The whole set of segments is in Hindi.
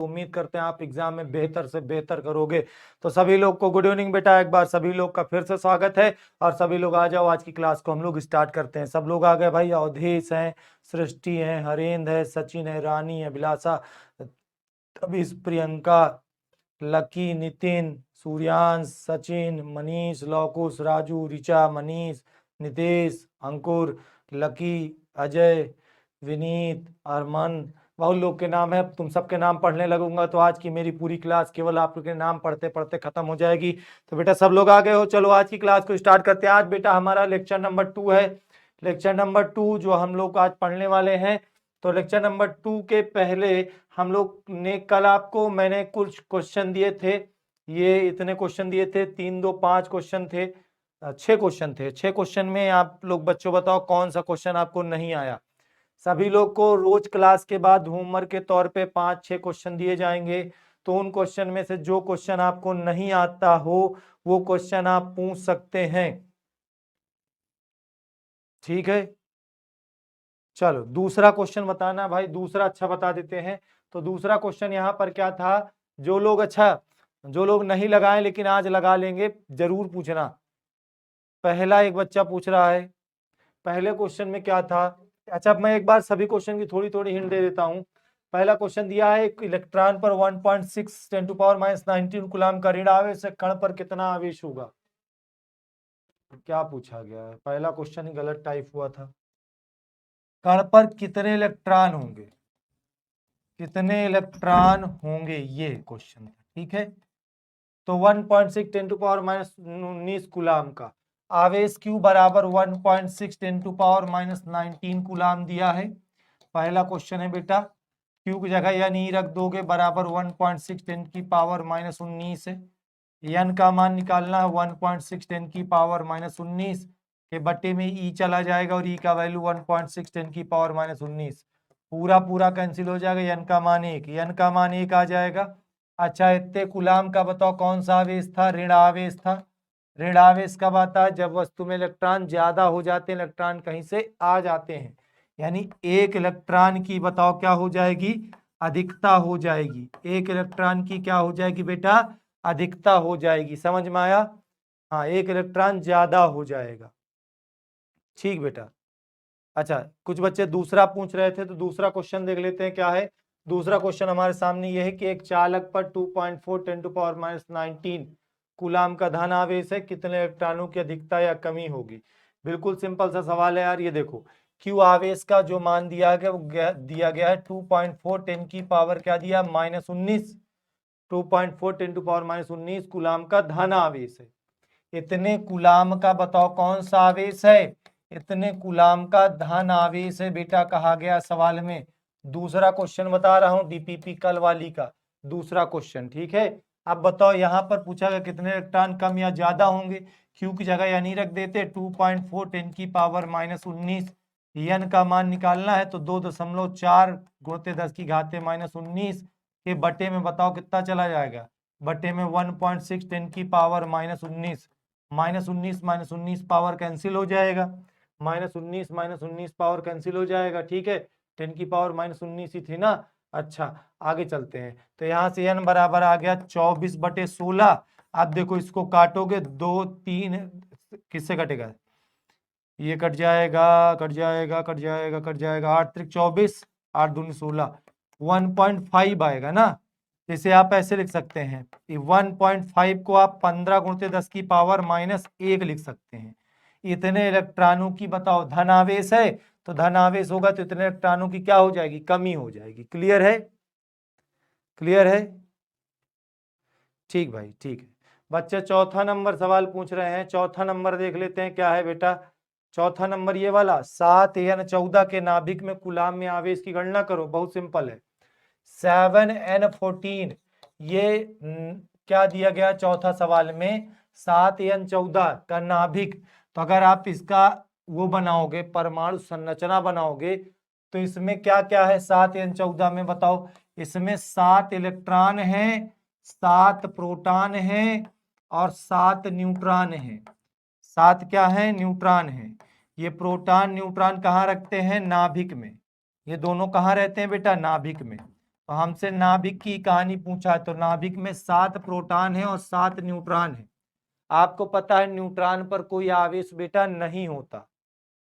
उम्मीद करते हैं आप एग्जाम में बेहतर से बेहतर करोगे। तो सभी लोग को गुड इवनिंग बेटा, एक बार सभी लोग का फिर से स्वागत है। और सभी लोग आ जाओ, आज की क्लास को हम लोग स्टार्ट करते हैं। सब लोग आ गए भाई, अवधेश हैं, सृष्टि है, हरेंद्र है, सचिन है, रानी है, अभिलाषा, तबीश, प्रियंका, लकी, नितिन, सूर्यांश, सचिन, मनीष, लौकुश, राजू, ऋचा, मनीष, नितेश, अंकुर, लकी, अजय, विनीत, अरमान, बहुत लोग के नाम है। तुम सबके नाम पढ़ने लगूंगा तो आज की मेरी पूरी क्लास केवल आप लोग के नाम पढ़ते पढ़ते खत्म हो जाएगी। तो बेटा सब लोग आ गए हो, चलो आज की क्लास को स्टार्ट करते हैं। आज बेटा हमारा लेक्चर नंबर 2 है। लेक्चर नंबर 2 जो हम लोग आज पढ़ने वाले हैं। तो लेक्चर नंबर 2 के पहले हम लोग ने कल आपको मैंने कुछ क्वेश्चन दिए थे। ये इतने क्वेश्चन दिए थे, 3 2 5 क्वेश्चन थे, 6 क्वेश्चन थे। 6 क्वेश्चन में आप लोग बच्चों बताओ कौन सा क्वेश्चन आपको नहीं आया। सभी लोग को रोज क्लास के बाद होमवर्क के तौर पे 5-6 क्वेश्चन दिए जाएंगे। तो उन क्वेश्चन में से जो क्वेश्चन आपको नहीं आता हो वो क्वेश्चन आप पूछ सकते हैं, ठीक है। चलो दूसरा क्वेश्चन बताना भाई, दूसरा अच्छा बता देते हैं। तो दूसरा क्वेश्चन यहाँ पर क्या था, जो लोग जो लोग नहीं लगाए लेकिन आज लगा लेंगे, जरूर पूछना। पहला एक बच्चा पूछ रहा है, पहले क्वेश्चन में क्या था। अच्छा, मैं एक बार सभी क्वेश्चन की थोड़ी थोड़ी हिंट दे देता हूँ। पहला क्वेश्चन दिया है, इलेक्ट्रॉन पर 1.6 10⁻⁹ कूलाम का ऋण आवेश है, कण पर कितना आवेश होगा। क्या पूछा गया है, पहला क्वेश्चन ही गलत टाइप हुआ था। कण पर कितने इलेक्ट्रॉन होंगे, कितने इलेक्ट्रॉन होंगे, ये क्वेश्चन था, ठीक है। तो 1.6 10⁻⁹ कूलाम का आवेश Q बराबर 1.6 10⁻⁹ कूलाम दिया है। पहला क्वेश्चन है बेटा, Q की जगह यान ई रख दोगे, बराबर 1.6 10⁻⁹ है। n का मान निकालना है, 1.6 10⁻⁹ के बट्टे में e चला जाएगा और e का वैल्यू 1.6 10⁻⁹। पूरा पूरा कैंसिल हो जाएगा, n का मान 1, n का मान 1 आ जाएगा। अच्छा, इतने कूलाम का बताओ कौन सा आवेश था, ऋण आवेश था। ऋण आवेश कब आता है, जब वस्तु में इलेक्ट्रॉन ज्यादा हो जाते हैं, इलेक्ट्रॉन कहीं से आ जाते हैं, यानी एक इलेक्ट्रॉन की बताओ क्या हो जाएगी, अधिकता हो जाएगी। एक इलेक्ट्रॉन की क्या हो जाएगी बेटा, अधिकता हो जाएगी। समझ में आया, हाँ, एक इलेक्ट्रॉन ज्यादा हो जाएगा, ठीक बेटा। अच्छा, कुछ बच्चे दूसरा पूछ रहे थे, तो दूसरा क्वेश्चन देख लेते हैं क्या है। दूसरा क्वेश्चन हमारे सामने यह है कि एक चालक पर 2.4 10⁻⁹ कूलाम का धन आवेश है, कितने इलेक्ट्रॉनों की अधिकता या कमी होगी। बिल्कुल सिंपल सा सवाल है यार। ये देखो, क्यू आवेश का जो मान दिया गया वो दिया गया है 2.4 10 की पावर क्या दिया, -19। 2.4 10⁻⁹ कूलाम का धन आवेश है। इतने कूलाम का बताओ कौन सा आवेश है, इतने कूलाम का धन आवेश है बेटा, कहा गया सवाल में। दूसरा क्वेश्चन बता रहा हूं, डीपीपी कल वाली का दूसरा क्वेश्चन, ठीक है। अब बताओ यहाँ पर पूछा गया कितने इलेक्ट्रॉन कम या ज्यादा होंगे। क्यू की जगह यानी रख देते, 2.4 10⁻⁻⁹ n का मान निकालना है, तो 2.4 गुणित 10 की घाते -19 के बटे में बताओ कितना चला जाएगा, बटे में 1.6 10⁻⁻⁹ -19 पावर कैंसिल हो जाएगा, -19 पावर कैंसिल हो जाएगा, ठीक है। 10⁻⁻19 ही थी ना। अच्छा, आगे चलते हैं। तो यहाँ से n बराबर आ गया 24/16। अब देखो इसको काटोगे, 2 3 किससे कटेगा, ये कट जाएगा, कट जाएगा, कट जाएगा, कट जाएगा, 8 3 24, 8 दूनी 16, 1.5 आएगा ना। इसे आप ऐसे लिख सकते हैं, 1.5 को आप 15 गुणित 10 की पावर -1 लिख सकते हैं। इतने इलेक्ट्रॉनों की बताओ धन आवेश है, तो धन आवेश होगा तो इतने इलेक्ट्रॉनों की क्या हो जाएगी, कमी हो जाएगी। क्लियर है, क्लियर है, ठीक भाई, ठीक है। बच्चे चौथा नंबर सवाल पूछ रहे हैं, चौथा नंबर देख लेते हैं क्या है बेटा। चौथा नंबर ये वाला, 7n14 के नाभिक में कूलाम में आवेश की गणना करो। बहुत सिंपल है, 7n14, ये क्या दिया गया चौथा सवाल में, 7n14 का नाभिक। तो अगर आप इसका वो बनाओगे, परमाणु संरचना बनाओगे, तो इसमें क्या क्या है 7n14 में बताओ। इसमें 7 इलेक्ट्रॉन हैं, 7 प्रोटॉन हैं और 7 न्यूट्रॉन हैं। 7 क्या है, न्यूट्रॉन है। ये प्रोटॉन न्यूट्रॉन कहाँ रखते हैं, नाभिक में। ये दोनों कहाँ रहते हैं बेटा, नाभिक में। तो हमसे नाभिक की कहानी पूछा है, तो नाभिक में 7 प्रोटॉन है और 7 न्यूट्रॉन है। आपको पता है न्यूट्रॉन पर कोई आवेश बेटा नहीं होता,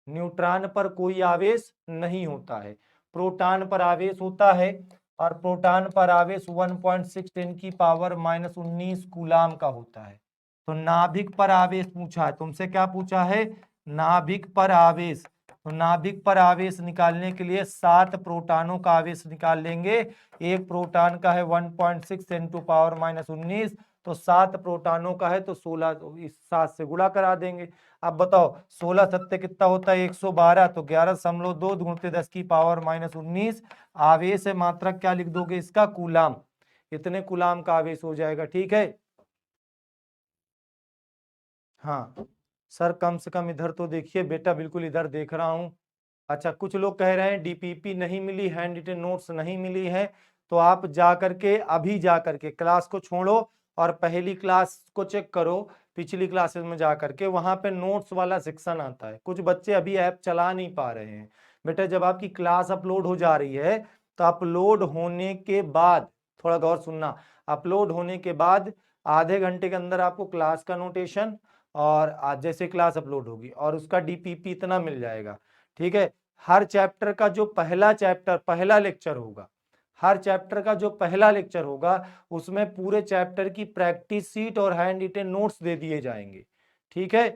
न्यूट्रॉन पर कोई आवेश नहीं होता है, प्रोटॉन पर आवेश होता है, और प्रोटॉन पर आवेश 1.6 10 की पावर -19 कूलाम का होता है। तो नाभिक पर आवेश पूछा है, तुमसे क्या पूछा है, नाभिक पर आवेश। तो नाभिक पर आवेश निकालने के लिए 7 प्रोटॉनों का आवेश निकाल लेंगे। एक प्रोटॉन का है 1.6 10 टू पावर -19, तो 7 प्रोटॉनों का है तो 16 इस 7 से गुणा करा देंगे। अब बताओ 16 सत्ते कितना होता है 112, तो 11.2 गुणित 10 की पावर -19 आवेश है। मात्रा क्या लिख दोगे इसका, कूलाम। इतने कूलाम का आवेश हो जाएगा, ठीक है। हाँ सर, कम से कम इधर तो देखिए बेटा, बिल्कुल इधर देख रहा हूं। अच्छा, कुछ लोग कह रहे हैं डीपीपी नहीं मिली, हैंड रिटन नोट्स नहीं मिली है, तो आप जा करके अभी जा करके क्लास को छोड़ो और पहली क्लास को चेक करो, पिछली क्लासेस में जा करके, वहां पे नोट्स वाला सेक्शन आता है। कुछ बच्चे अभी ऐप चला नहीं पा रहे हैं बेटा। जब आपकी क्लास अपलोड हो जा रही है तो अपलोड होने के बाद, थोड़ा गौर सुनना, अपलोड होने के बाद आधे घंटे के अंदर आपको क्लास का नोटेशन और आज जैसे क्लास अपलोड होगी और उसका डीपीपी इतना मिल जाएगा, ठीक है। हर चैप्टर का जो पहला लेक्चर होगा, हर चैप्टर का जो पहला लेक्चर होगा उसमें पूरे चैप्टर की प्रैक्टिस सीट और हैंड रिटन नोट्स दे दिए जाएंगे, ठीक है।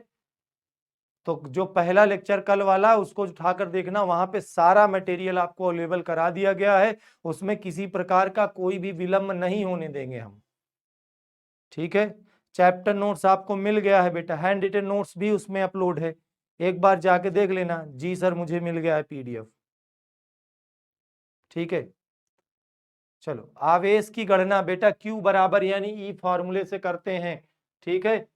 तो जो पहला लेक्चर कल वाला, उसको उठाकर देखना, वहां पे सारा मटेरियल आपको अवेलेबल करा दिया गया है, उसमें किसी प्रकार का कोई भी विलंब नहीं होने देंगे हम, ठीक है। चैप्टर नोट्स आपको मिल गया है बेटा, हैंड रिटन नोट्स भी उसमें अपलोड है, एक बार जाके देख लेना। जी सर मुझे मिल गया है पीडीएफ, ठीक है। चलो, आवेश की गणना बेटा Q बराबर यानी E फॉर्मूले से करते हैं, ठीक है।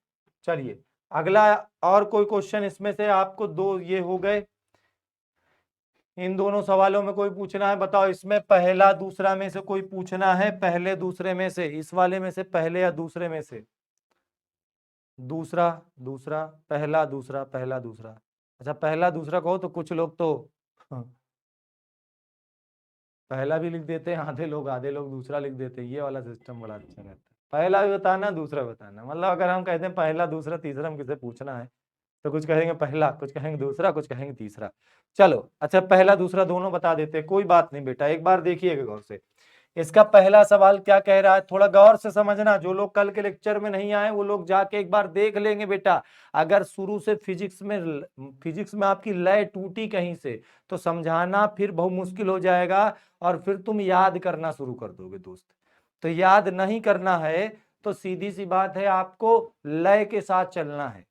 चलिए अगला, और कोई क्वेश्चन इसमें से आपको, दो ये हो गए, इन दोनों सवालों में कोई पूछना है बताओ। इसमें पहला दूसरा में से कोई पूछना है, पहले दूसरे में से, इस वाले में से पहले या दूसरे में से, दूसरा दूसरा, पहला दूसरा, पहला दूसरा। अच्छा पहला दूसरा कहो तो कुछ लोग तो पहला भी लिख देते हैं, आधे लोग दूसरा लिख देते हैं। ये वाला सिस्टम बड़ा अच्छा रहता है, पहला भी बताना दूसरा बताना। मतलब अगर हम कहते हैं पहला दूसरा तीसरा हम किसे पूछना है, तो कुछ कहेंगे पहला, कुछ कहेंगे दूसरा, कुछ कहेंगे तीसरा। चलो अच्छा, पहला दूसरा दोनों बता देते हैं, कोई बात नहीं बेटा, एक बार देखिएगा गौर से। इसका पहला सवाल क्या कह रहा है, थोड़ा गौर से समझना। जो लोग कल के लेक्चर में नहीं आए वो लोग जाके एक बार देख लेंगे बेटा। अगर शुरू से फिजिक्स में आपकी लय टूटी कहीं से, तो समझाना फिर बहुत मुश्किल हो जाएगा और फिर तुम याद करना शुरू कर दोगे दोस्त। तो याद नहीं करना है तो सीधी सी बात है, आपको लय के साथ चलना है,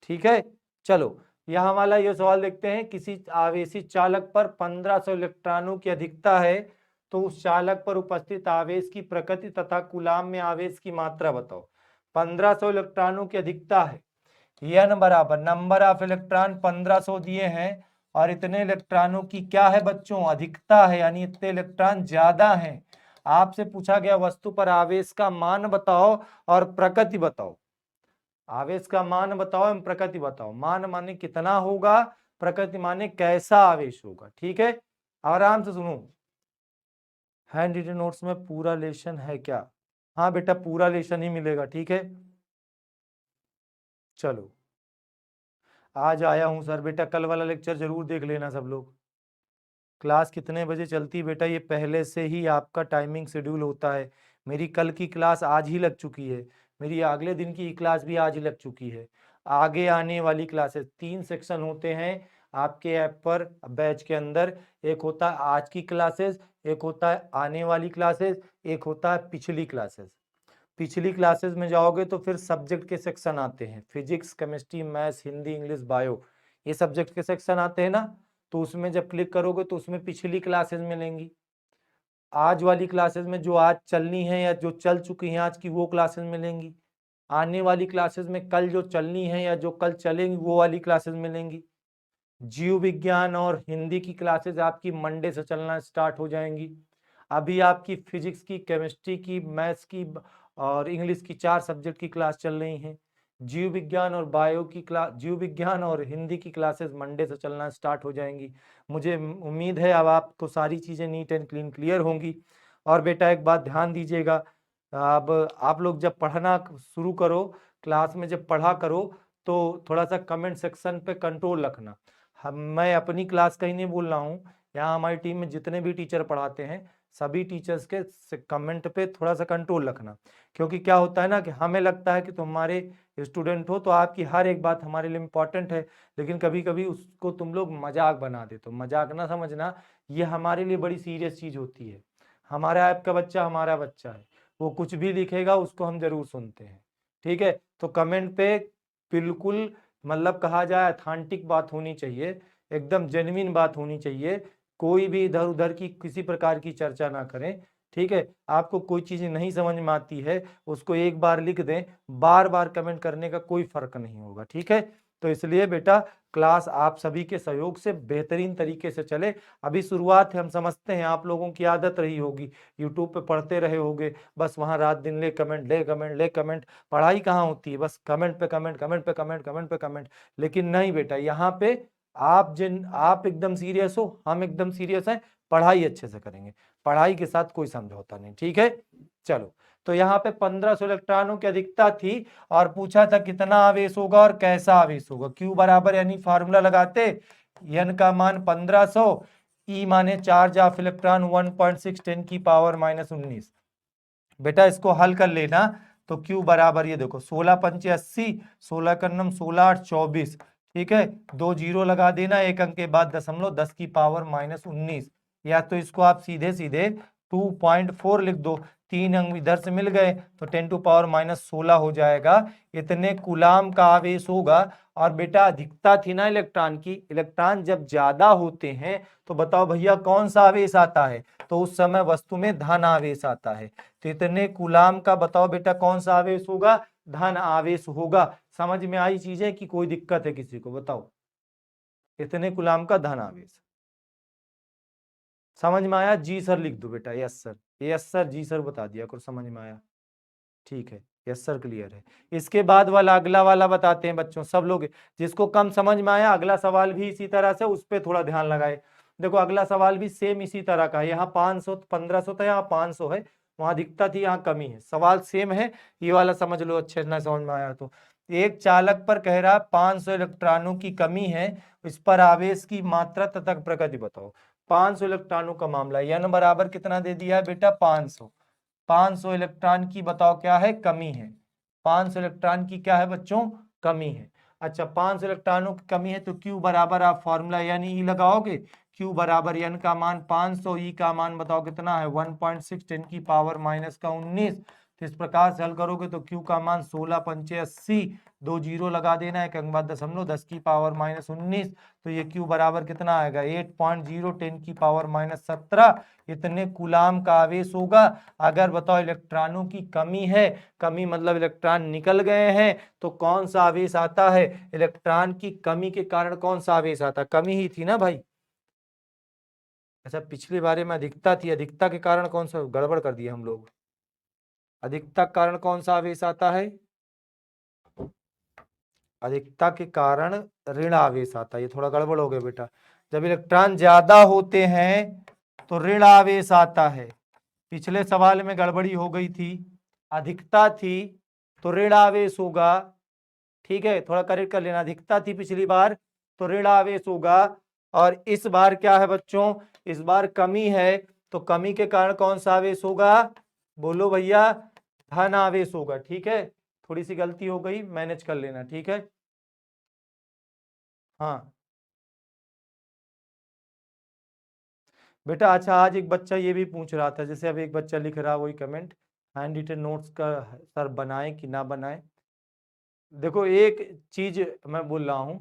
ठीक है। चलो यहां वाला ये सवाल देखते हैं। किसी आवेशित चालक पर 1500 इलेक्ट्रॉनों की अधिकता है, तो उस चालक पर उपस्थित आवेश की प्रकृति तथा कूलाम में आवेश की मात्रा बताओ। 1500 इलेक्ट्रॉनों की अधिकता है, n बराबर नंबर ऑफ इलेक्ट्रॉन 1500 दिए हैं, और इतने इलेक्ट्रॉनों की क्या है बच्चों, अधिकता है, यानी इतने इलेक्ट्रॉन ज्यादा हैं। आपसे पूछा गया वस्तु पर आवेश का मान बताओ और प्रकृति बताओ। आवेश का मान बताओ एवं प्रकृति बताओ। मान माने कितना होगा, प्रकृति माने कैसा आवेश होगा, ठीक है। आराम से सुनो, हैंड रिटन नोट्स में पूरा लेशन है क्या? हाँ बेटा पूरा लेशन ही मिलेगा, ठीक है। चलो आज आया हूं सर, बेटा कल वाला लेक्चर जरूर देख लेना सब लोग। क्लास कितने बजे चलती है बेटा, ये पहले से ही आपका टाइमिंग शेड्यूल होता है। मेरी कल की क्लास आज ही लग चुकी है, मेरी अगले दिन की क्लास भी आज ही लग चुकी है। आगे आने वाली क्लासेस 3 सेक्शन होते हैं आपके ऐप पर बैच के अंदर। एक होता है आज की क्लासेस, एक होता है आने वाली क्लासेस, एक होता है पिछली क्लासेस। पिछली क्लासेस में जाओगे तो फिर सब्जेक्ट के सेक्शन आते हैं, physics, chemistry, maths, Hindi, English, bio, ये सब्जेक्ट के सेक्शन आते हैं ना। तो उसमें जब क्लिक करोगे तो उसमें पिछली क्लासेस मिलेंगी। आज वाली क्लासेस में जो आज चलनी है या जो चल चुकी हैं आज की, वो क्लासेस मिलेंगी। आने वाली क्लासेस में कल जो चलनी है या जो कल चलेंगी वो वाली क्लासेस मिलेंगी। जीव विज्ञान और हिंदी की क्लासेस आपकी मंडे से चलना स्टार्ट हो जाएंगी। अभी आपकी फिजिक्स की, केमिस्ट्री की, मैथ्स की और इंग्लिश की 4 सब्जेक्ट की क्लास चल रही हैं। जीव विज्ञान और बायो की क्लास, जीव विज्ञान और हिंदी की क्लासेस मंडे से चलना स्टार्ट हो जाएंगी। मुझे उम्मीद है अब आपको सारी चीज़ें नीट एंड क्लीन क्लियर होंगी। और बेटा एक बात ध्यान दीजिएगा, अब आप लोग जब पढ़ना शुरू करो, क्लास में जब पढ़ा करो, तो थोड़ा सा कमेंट सेक्शन पे कंट्रोल रखना। मैं अपनी क्लास का ही नहीं बोल रहा हूँ, यहाँ हमारी टीम में जितने भी टीचर पढ़ाते हैं सभी टीचर्स के कमेंट पे थोड़ा सा कंट्रोल रखना। क्योंकि क्या होता है ना कि हमें लगता है कि तुम हमारे स्टूडेंट हो तो आपकी हर एक बात हमारे लिए इम्पोर्टेंट है, लेकिन कभी कभी उसको तुम लोग मजाक बना देते हो। मजाक ना समझना, ये हमारे लिए बड़ी सीरियस चीज होती है। हमारा आपका बच्चा हमारा बच्चा है, वो कुछ भी लिखेगा उसको हम जरूर सुनते हैं। ठीक है, तो कमेंट पे बिल्कुल मतलब कहा जाए ऑथेंटिक बात होनी चाहिए, एकदम जेन्युइन बात होनी चाहिए। कोई भी इधर उधर की किसी प्रकार की चर्चा ना करें। ठीक है, आपको कोई चीज नहीं समझ में आती है उसको एक बार लिख दें, बार बार कमेंट करने का कोई फर्क नहीं होगा। ठीक है, तो इसलिए बेटा क्लास आप सभी के सहयोग से बेहतरीन तरीके से चले। अभी शुरुआत है, हम समझते हैं, आप लोगों की आदत रही होगी यूट्यूब पे पढ़ते रहे होगे, बस वहां रात दिन ले कमेंट ले कमेंट ले कमेंट। पढ़ाई कहाँ होती है, बस कमेंट पे कमेंट, कमेंट पे कमेंट, कमेंट पे कमेंट। लेकिन नहीं बेटा, यहाँ पे आप एकदम सीरियस हो, हम एकदम सीरियस हैं, पढ़ाई अच्छे से करेंगे, पढ़ाई के साथ कोई समझौता नहीं। ठीक है, चलो। तो यहाँ पे 1500 इलेक्ट्रॉनों की अधिकता थी और पूछा था कितना आवेश होगा और कैसा आवेश होगा। क्यू बराबर यानी फार्मूला लगाते, एन का मान 1500, ई माने चार्ज ऑफ इलेक्ट्रॉन 1.6 10 की पावर -19। बेटा इसको हल कर लेना, तो क्यू बराबर ये देखो 16 पंचे 80, 16 का नम 16 8 24। ठीक है, 2 जीरो लगा देना, एक अंक के बाद दशमलव, 10 की पावर -19, या तो इसको आप सीधे सीधे 2.4 लिख दो, 3 अंक इधर से मिल गए तो 10 टू पावर -16 हो जाएगा। इतने कूलाम का आवेश होगा। और बेटा अधिकता थी ना इलेक्ट्रॉन की, इलेक्ट्रॉन जब ज्यादा होते हैं तो बताओ भैया कौन सा आवेश आता है, तो उस समय वस्तु में धन आवेश आता है। तो इतने कूलाम का बताओ बेटा कौन सा आवेश होगा, धन आवेश होगा। समझ में आई चीजें कि कोई दिक्कत है किसी को, बताओ। इतने कूलाम का धन आवेश समझ में आया? जी सर लिख दो बेटा, यस सर, यस सर, जी सर बता दिया करो, समझ में आया। ठीक है, यस सर क्लियर है। इसके बाद वाला अगला वाला बताते हैं बच्चों, सब लोग जिसको कम समझ में आया अगला सवाल भी इसी तरह से, उस पर थोड़ा ध्यान लगाए। देखो अगला सवाल भी सेम इसी तरह का है, यहाँ 500 1500 था, यहाँ 500 है, वहां दिखता थी, यहाँ कमी है, सवाल सेम है। ये वाला समझ लो अच्छे ना समझ में आया तो। एक चालक पर कह रहा 500 इलेक्ट्रॉनों की कमी है, इस पर आवेश की मात्रा तथा प्रकृति बताओ। 500 इलेक्ट्रॉनों का मामला, n बराबर कितना दे दिया है बेटा 500। 500 इलेक्ट्रॉन की बताओ क्या है, कमी है। 500 इलेक्ट्रॉन की क्या है बच्चों, कमी है। अच्छा 500 इलेक्ट्रॉनों की कमी है तो Q बराबर आप फॉर्मूला यानी E लगाओगे, Q बराबर n का मान 500, E का मान बताओ कितना है 1.6 10 की पावर -19। तो इस प्रकार से हल करोगे तो Q का मान 16 पंचे 80, 2 जीरो लगा देना, एक अंक बाद दशमलव, 10 की पावर -19। तो ये Q बराबर कितना आएगा 8.0 10 की पावर -17। इतने कूलाम का आवेश होगा। अगर बताओ इलेक्ट्रॉनों की कमी है, कमी मतलब इलेक्ट्रॉन निकल गए हैं, तो कौन सा आवेश आता है, इलेक्ट्रॉन की कमी के कारण कौन सा आवेश आता है, कमी ही थी ना भाई। अच्छा पिछले बारे में अधिकता थी, अधिकता के कारण कौन सा, गड़बड़ कर दिया हम लोग। अधिकता के कारण कौन सा आवेश आता है, अधिकता के कारण ऋण आवेश आता है, ये थोड़ा गड़बड़ हो गया बेटा। जब इलेक्ट्रॉन ज्यादा होते हैं तो ऋण आवेश आता है। पिछले सवाल में गड़बड़ी हो गई थी, अधिकता थी तो ऋण आवेश होगा। ठीक है, थोड़ा करेक्ट कर लेना, अधिकता थी पिछली बार तो ऋण आवेश होगा। और इस बार क्या है बच्चों, इस बार कमी है, तो कमी के कारण कौन सा आवेश होगा, बोलो भैया, धन आवेश होगा। ठीक है, थोड़ी सी गलती हो गई, मैनेज कर लेना। ठीक है, हाँ बेटा। अच्छा आज एक बच्चा ये भी पूछ रहा था, जैसे अब एक बच्चा लिख रहा है वही कमेंट, हैंड रिटन नोट्स का सर बनाए कि ना बनाए। देखो एक चीज मैं बोल रहा हूँ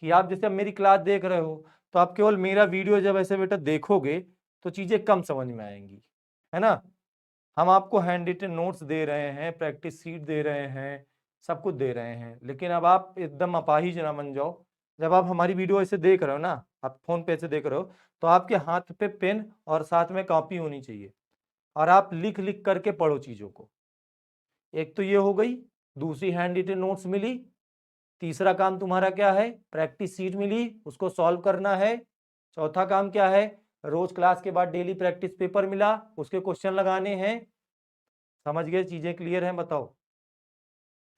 कि आप जैसे अब मेरी क्लास देख रहे हो, तो आप केवल मेरा वीडियो जब ऐसे बेटा देखोगे तो चीजें कम समझ में आएंगी, है ना। हम आपको हैंड रिटन नोट्स दे रहे हैं, प्रैक्टिस सीट दे रहे हैं, सब कुछ दे रहे हैं, लेकिन अब आप एकदम अपाहिज ना बन जाओ। जब आप हमारी वीडियो ऐसे देख रहे हो ना, आप फोन पे ऐसे देख रहे हो, तो आपके हाथ पे पेन और साथ में कॉपी होनी चाहिए, और आप लिख लिख करके पढ़ो चीजों को। एक तो ये हो गई, दूसरी हैंड रिटन नोट्स मिली, तीसरा काम तुम्हारा क्या है, प्रैक्टिस सीट मिली, उसको सॉल्व करना है। चौथा काम क्या है, रोज क्लास के बाद डेली प्रैक्टिस पेपर मिला, उसके क्वेश्चन लगाने हैं। समझ गए? चीजें क्लियर हैं? बताओ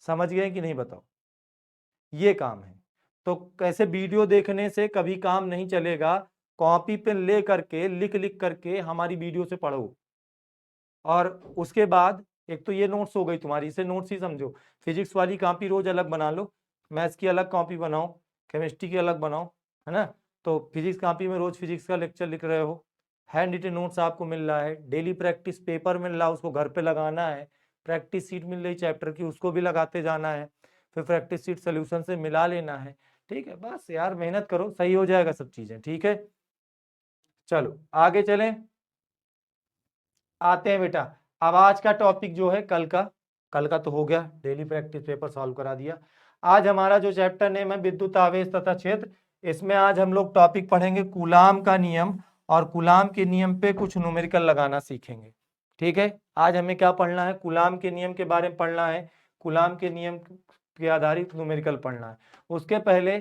समझ गए कि नहीं? बताओ, ये काम है। तो कैसे वीडियो देखने से कभी काम नहीं चलेगा, कॉपी पेन ले करके लिख लिख करके हमारी वीडियो से पढ़ो। और उसके बाद एक तो ये नोट्स हो गई तुम्हारी, इसे नोट्स ही समझो। फिजिक्स वाली कॉपी रोज अलग बना लो, मैथ्स की अलग कॉपी बनाओ, केमिस्ट्री की अलग बनाओ, है ना। तो फिजिक्स कॉपी में रोज फिजिक्स का लेक्चर लिख रहे हो, हैंड रिटन नोट्स आपको मिल रहा है, डेली प्रैक्टिस पेपर मिल रहा है, उसको घर पे लगाना है, प्रैक्टिस सीट मिल रही चैप्टर की, उसको भी लगाते जाना है, फिर प्रैक्टिस सीट सोल्यूशन से मिला लेना है। ठीक है, बस यार मेहनत करो, सही हो जाएगा सब चीजें। ठीक है, चलो आगे चलें। आते हैं बेटा, अब आज का टॉपिक जो है कल का तो हो गया, डेली प्रैक्टिस पेपर सॉल्व करा दिया। आज हमारा जो चैप्टर नेम है विद्युत आवेश तथा क्षेत्र, इसमें आज हम लोग टॉपिक पढ़ेंगे कूलाम का नियम, और कूलाम के नियम पे कुछ न्यूमेरिकल लगाना सीखेंगे। ठीक है, आज हमें क्या पढ़ना है? कूलाम के नियम के बारे में पढ़ना है, कूलाम के नियम के आधारित न्यूमेरिकल पढ़ना है। उसके पहले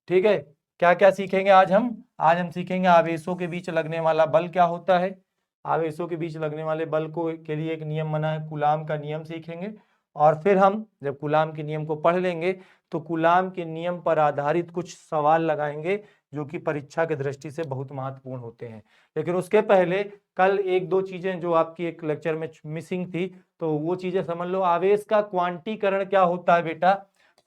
ठीक है, क्या क्या सीखेंगे आज हम सीखेंगे आवेशों के बीच लगने वाला बल क्या होता है, आवेशों के बीच लगने वाले बल को के लिए एक नियम बना है कूलाम का नियम सीखेंगे। और फिर हम जब कूलाम के नियम को पढ़ लेंगे तो कूलाम के नियम पर आधारित कुछ सवाल लगाएंगे जो कि परीक्षा की दृष्टि से बहुत महत्वपूर्ण होते हैं। लेकिन उसके पहले कल एक दो चीजें जो आपकी एक लेक्चर में मिसिंग थी, तो वो चीजें समझ लो। आवेश का क्वांटीकरण क्या होता है बेटा?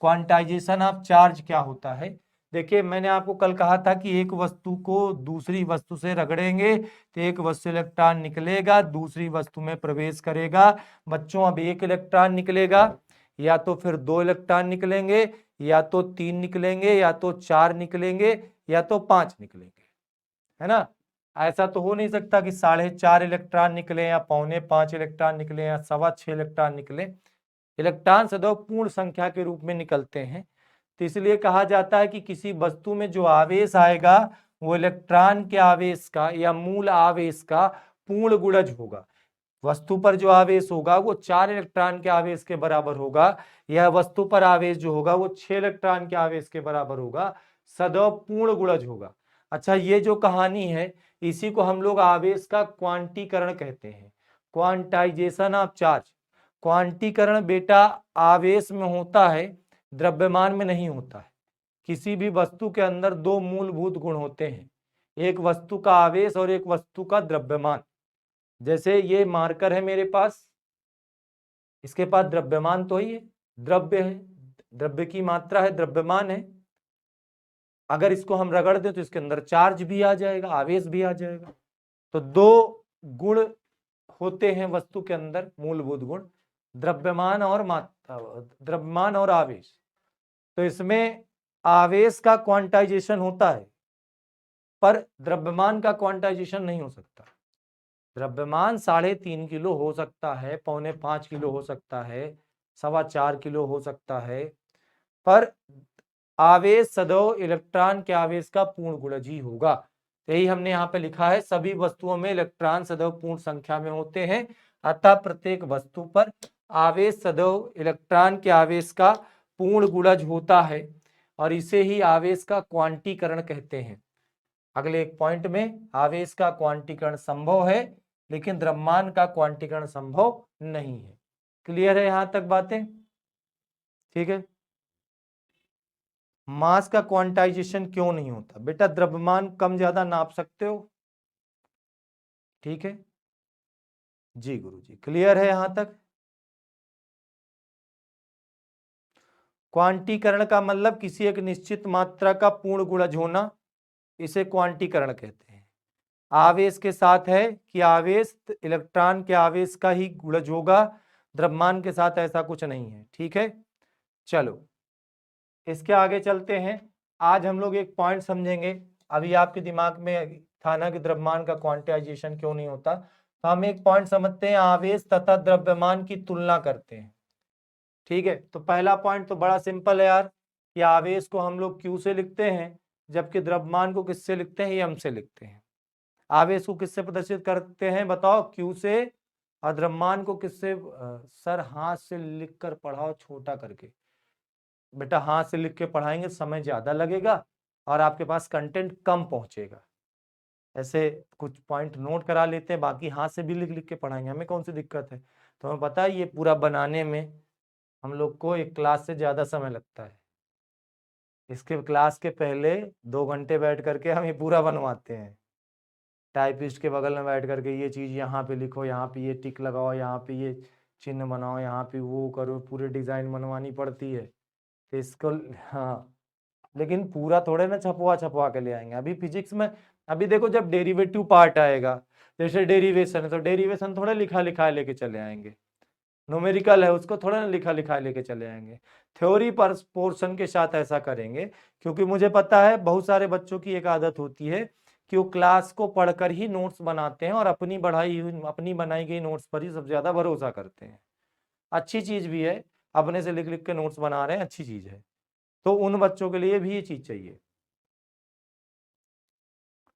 क्वांटाइजेशन ऑफ चार्ज क्या होता है? देखिए, मैंने आपको कल कहा था कि एक वस्तु को दूसरी वस्तु से रगड़ेंगे तो एक वस्तु से इलेक्ट्रॉन निकलेगा, दूसरी वस्तु में प्रवेश करेगा। बच्चों, अब एक इलेक्ट्रॉन निकलेगा, या तो फिर दो इलेक्ट्रॉन निकलेंगे, या तो तीन निकलेंगे, या तो चार निकलेंगे, या तो पांच निकलेंगे, है ना। ऐसा तो हो नहीं सकता कि 4.5 इलेक्ट्रॉन निकले, या 4.25 इलेक्ट्रॉन निकले, या 6.25 इलेक्ट्रॉन निकले। इलेक्ट्रॉन सदैव पूर्ण संख्या के रूप में निकलते हैं। तो इसलिए कहा जाता है कि किसी वस्तु में जो आवेश आएगा वो इलेक्ट्रॉन के आवेश का या मूल आवेश का पूर्ण गुणज होगा। वस्तु पर जो आवेश होगा वो 4 इलेक्ट्रॉन के आवेश के बराबर होगा, यह वस्तु पर आवेश जो होगा वो 6 इलेक्ट्रॉन के आवेश के बराबर होगा, सदैव पूर्ण गुणज होगा। अच्छा, ये जो कहानी है इसी को हम लोग आवेश का क्वांटीकरण कहते हैं, क्वांटाइजेशन ऑफ चार्ज। क्वांटीकरण बेटा आवेश में होता है, द्रव्यमान में नहीं होता है। किसी भी वस्तु के अंदर दो मूलभूत गुण होते हैं, एक वस्तु का आवेश और एक वस्तु का द्रव्यमान। जैसे ये मार्कर है मेरे पास, इसके पास द्रव्यमान तो ही है, द्रव्य है, द्रव्य की मात्रा है, द्रव्यमान है। अगर इसको हम रगड़ दें तो इसके अंदर चार्ज भी आ जाएगा, आवेश भी आ जाएगा। तो दो गुण होते हैं वस्तु के अंदर, मूलभूत गुण, द्रव्यमान और मात्रा, द्रव्यमान और आवेश। तो इसमें आवेश का क्वांटाइजेशन होता है पर द्रव्यमान का क्वांटाइजेशन नहीं हो सकता। द्रव्यमान 3.5 किलो हो सकता है, 4.25 किलो हो सकता है, 4.25 किलो हो सकता है, पर आवेश सदैव इलेक्ट्रॉन के आवेश का पूर्ण गुणज ही होगा। यही हमने यहाँ पे लिखा है, सभी वस्तुओं में इलेक्ट्रॉन सदैव पूर्ण संख्या में होते हैं, अतः प्रत्येक वस्तु पर आवेश सदैव इलेक्ट्रॉन के आवेश का पूर्ण गुणज होता है, और इसे ही आवेश का क्वांटीकरण कहते हैं। अगले एक पॉइंट में आवेश का क्वांटीकरण संभव है लेकिन द्रव्यमान का क्वांटीकरण संभव नहीं है। क्लियर है यहां तक बातें? ठीक है। मास का क्वांटाइजेशन क्यों नहीं होता बेटा? द्रव्यमान कम ज्यादा नाप सकते हो, ठीक है जी गुरु जी, क्लियर है यहां तक? क्वांटीकरण का मतलब किसी एक निश्चित मात्रा का पूर्ण गुणज होना, इसे क्वांटीकरण कहते हैं। आवेश के साथ है कि आवेश इलेक्ट्रॉन के आवेश का ही गुणज होगा, द्रव्यमान के साथ ऐसा कुछ नहीं है। ठीक है, चलो इसके आगे चलते हैं। आज हम लोग एक पॉइंट समझेंगे, अभी आपके दिमाग में था ना कि द्रव्यमान का क्वांटाइजेशन क्यों नहीं होता, तो हम एक पॉइंट समझते हैं, आवेश तथा द्रव्यमान की तुलना करते हैं। ठीक है, तो पहला पॉइंट तो बड़ा सिंपल है यार, कि आवेश को हम लोग Q से लिखते हैं, जबकि द्रव्यमान को किससे लिखते हैं? M से लिखते हैं। आवेश को किससे प्रदर्शित करते हैं बताओ? Q से। और द्रव्यमान को किससे? सर हाथ से लिख कर पढ़ाओ, छोटा करके। बेटा हाथ से लिख के पढ़ाएंगे समय ज्यादा लगेगा और आपके पास कंटेंट कम पहुंचेगा। ऐसे कुछ पॉइंट नोट करा लेते हैं, बाकी हाथ से भी लिख लिख के पढ़ाएंगे, हमें कौन सी दिक्कत है। तो हमें पता है ये पूरा बनाने में हम लोग को एक क्लास से ज्यादा समय लगता है। इसके क्लास के पहले 2 घंटे बैठ करके हम ये पूरा बनवाते हैं, टाइपिस्ट के बगल में बैठ करके ये चीज यहाँ पे लिखो, यहाँ पे ये टिक लगाओ, यहाँ पे ये चिन्ह बनाओ, यहाँ पे वो करो, पूरे डिजाइन बनवानी पड़ती है। तो इसको हाँ, लेकिन पूरा थोड़े ना छपवा छपवा के ले आएंगे। अभी फिजिक्स में अभी देखो जब डेरिवेटिव पार्ट आएगा, जैसे डेरिवेशन है तो डेरिवेशन थोड़ा लिखा लिखा लेके चले आएंगे, न्यूमेरिकल है उसको थोड़ा ना लिखा लिखा लेके चले आएंगे। थ्योरी पर पोर्शन के साथ ऐसा करेंगे, क्योंकि मुझे पता है बहुत सारे बच्चों की एक आदत होती है कि वो क्लास को पढ़कर ही नोट्स बनाते हैं और अपनी बनाई गई नोट्स पर ही सबसे ज्यादा भरोसा करते हैं। अच्छी चीज भी है, अपने से लिख लिख के नोट्स बना रहे हैं, अच्छी चीज है, तो उन बच्चों के लिए भी ये चीज चाहिए।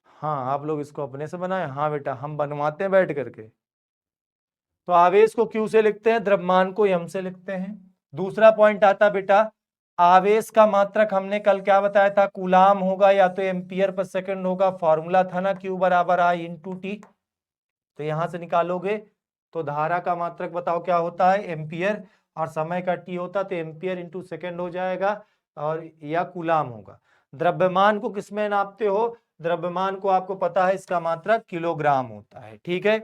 हाँ, आप लोग इसको अपने से बनाए। हाँ बेटा, हम बनवाते हैं बैठ करके। तो आवेश को क्यू से लिखते हैं, द्रव्यमान को एम से लिखते हैं। दूसरा पॉइंट आता बेटा, आवेश का मात्रक हमने कल क्या बताया था, कूलाम होगा या तो एम्पियर पर सेकंड होगा। फॉर्मूला था ना Q बराबर I इंटू टी, तो यहां से निकालोगे तो धारा का मात्रक बताओ क्या होता है, एम्पियर, और समय का टी होता तो एम्पियर इंटू सेकेंड हो जाएगा, और या कूलाम होगा। द्रव्यमान को किसमें नापते हो, द्रव्यमान को आपको पता है इसका मात्रक किलोग्राम होता है, ठीक है।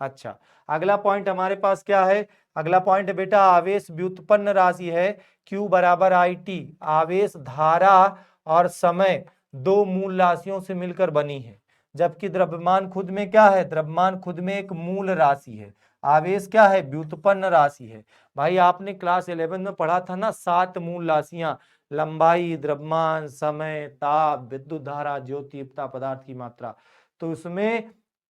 अच्छा, अगला पॉइंट हमारे पास क्या है, अगला पॉइंट बेटा आवेश व्युत्पन्न राशि है Q बराबर आई टी। आवेश धारा और समय दो मूल राशियों से मिलकर बनी है, जबकि द्रव्यमान खुद में क्या है, द्रव्यमान खुद में एक मूल राशि है। आवेश क्या है, व्युत्पन्न राशि है। भाई आपने क्लास 11 में पढ़ा था ना 7 मूल राशियां, लंबाई, द्रव्यमान, समय, ताप, विद्युत धारा, ज्योतिप्ता, पदार्थ की मात्रा, तो उसमें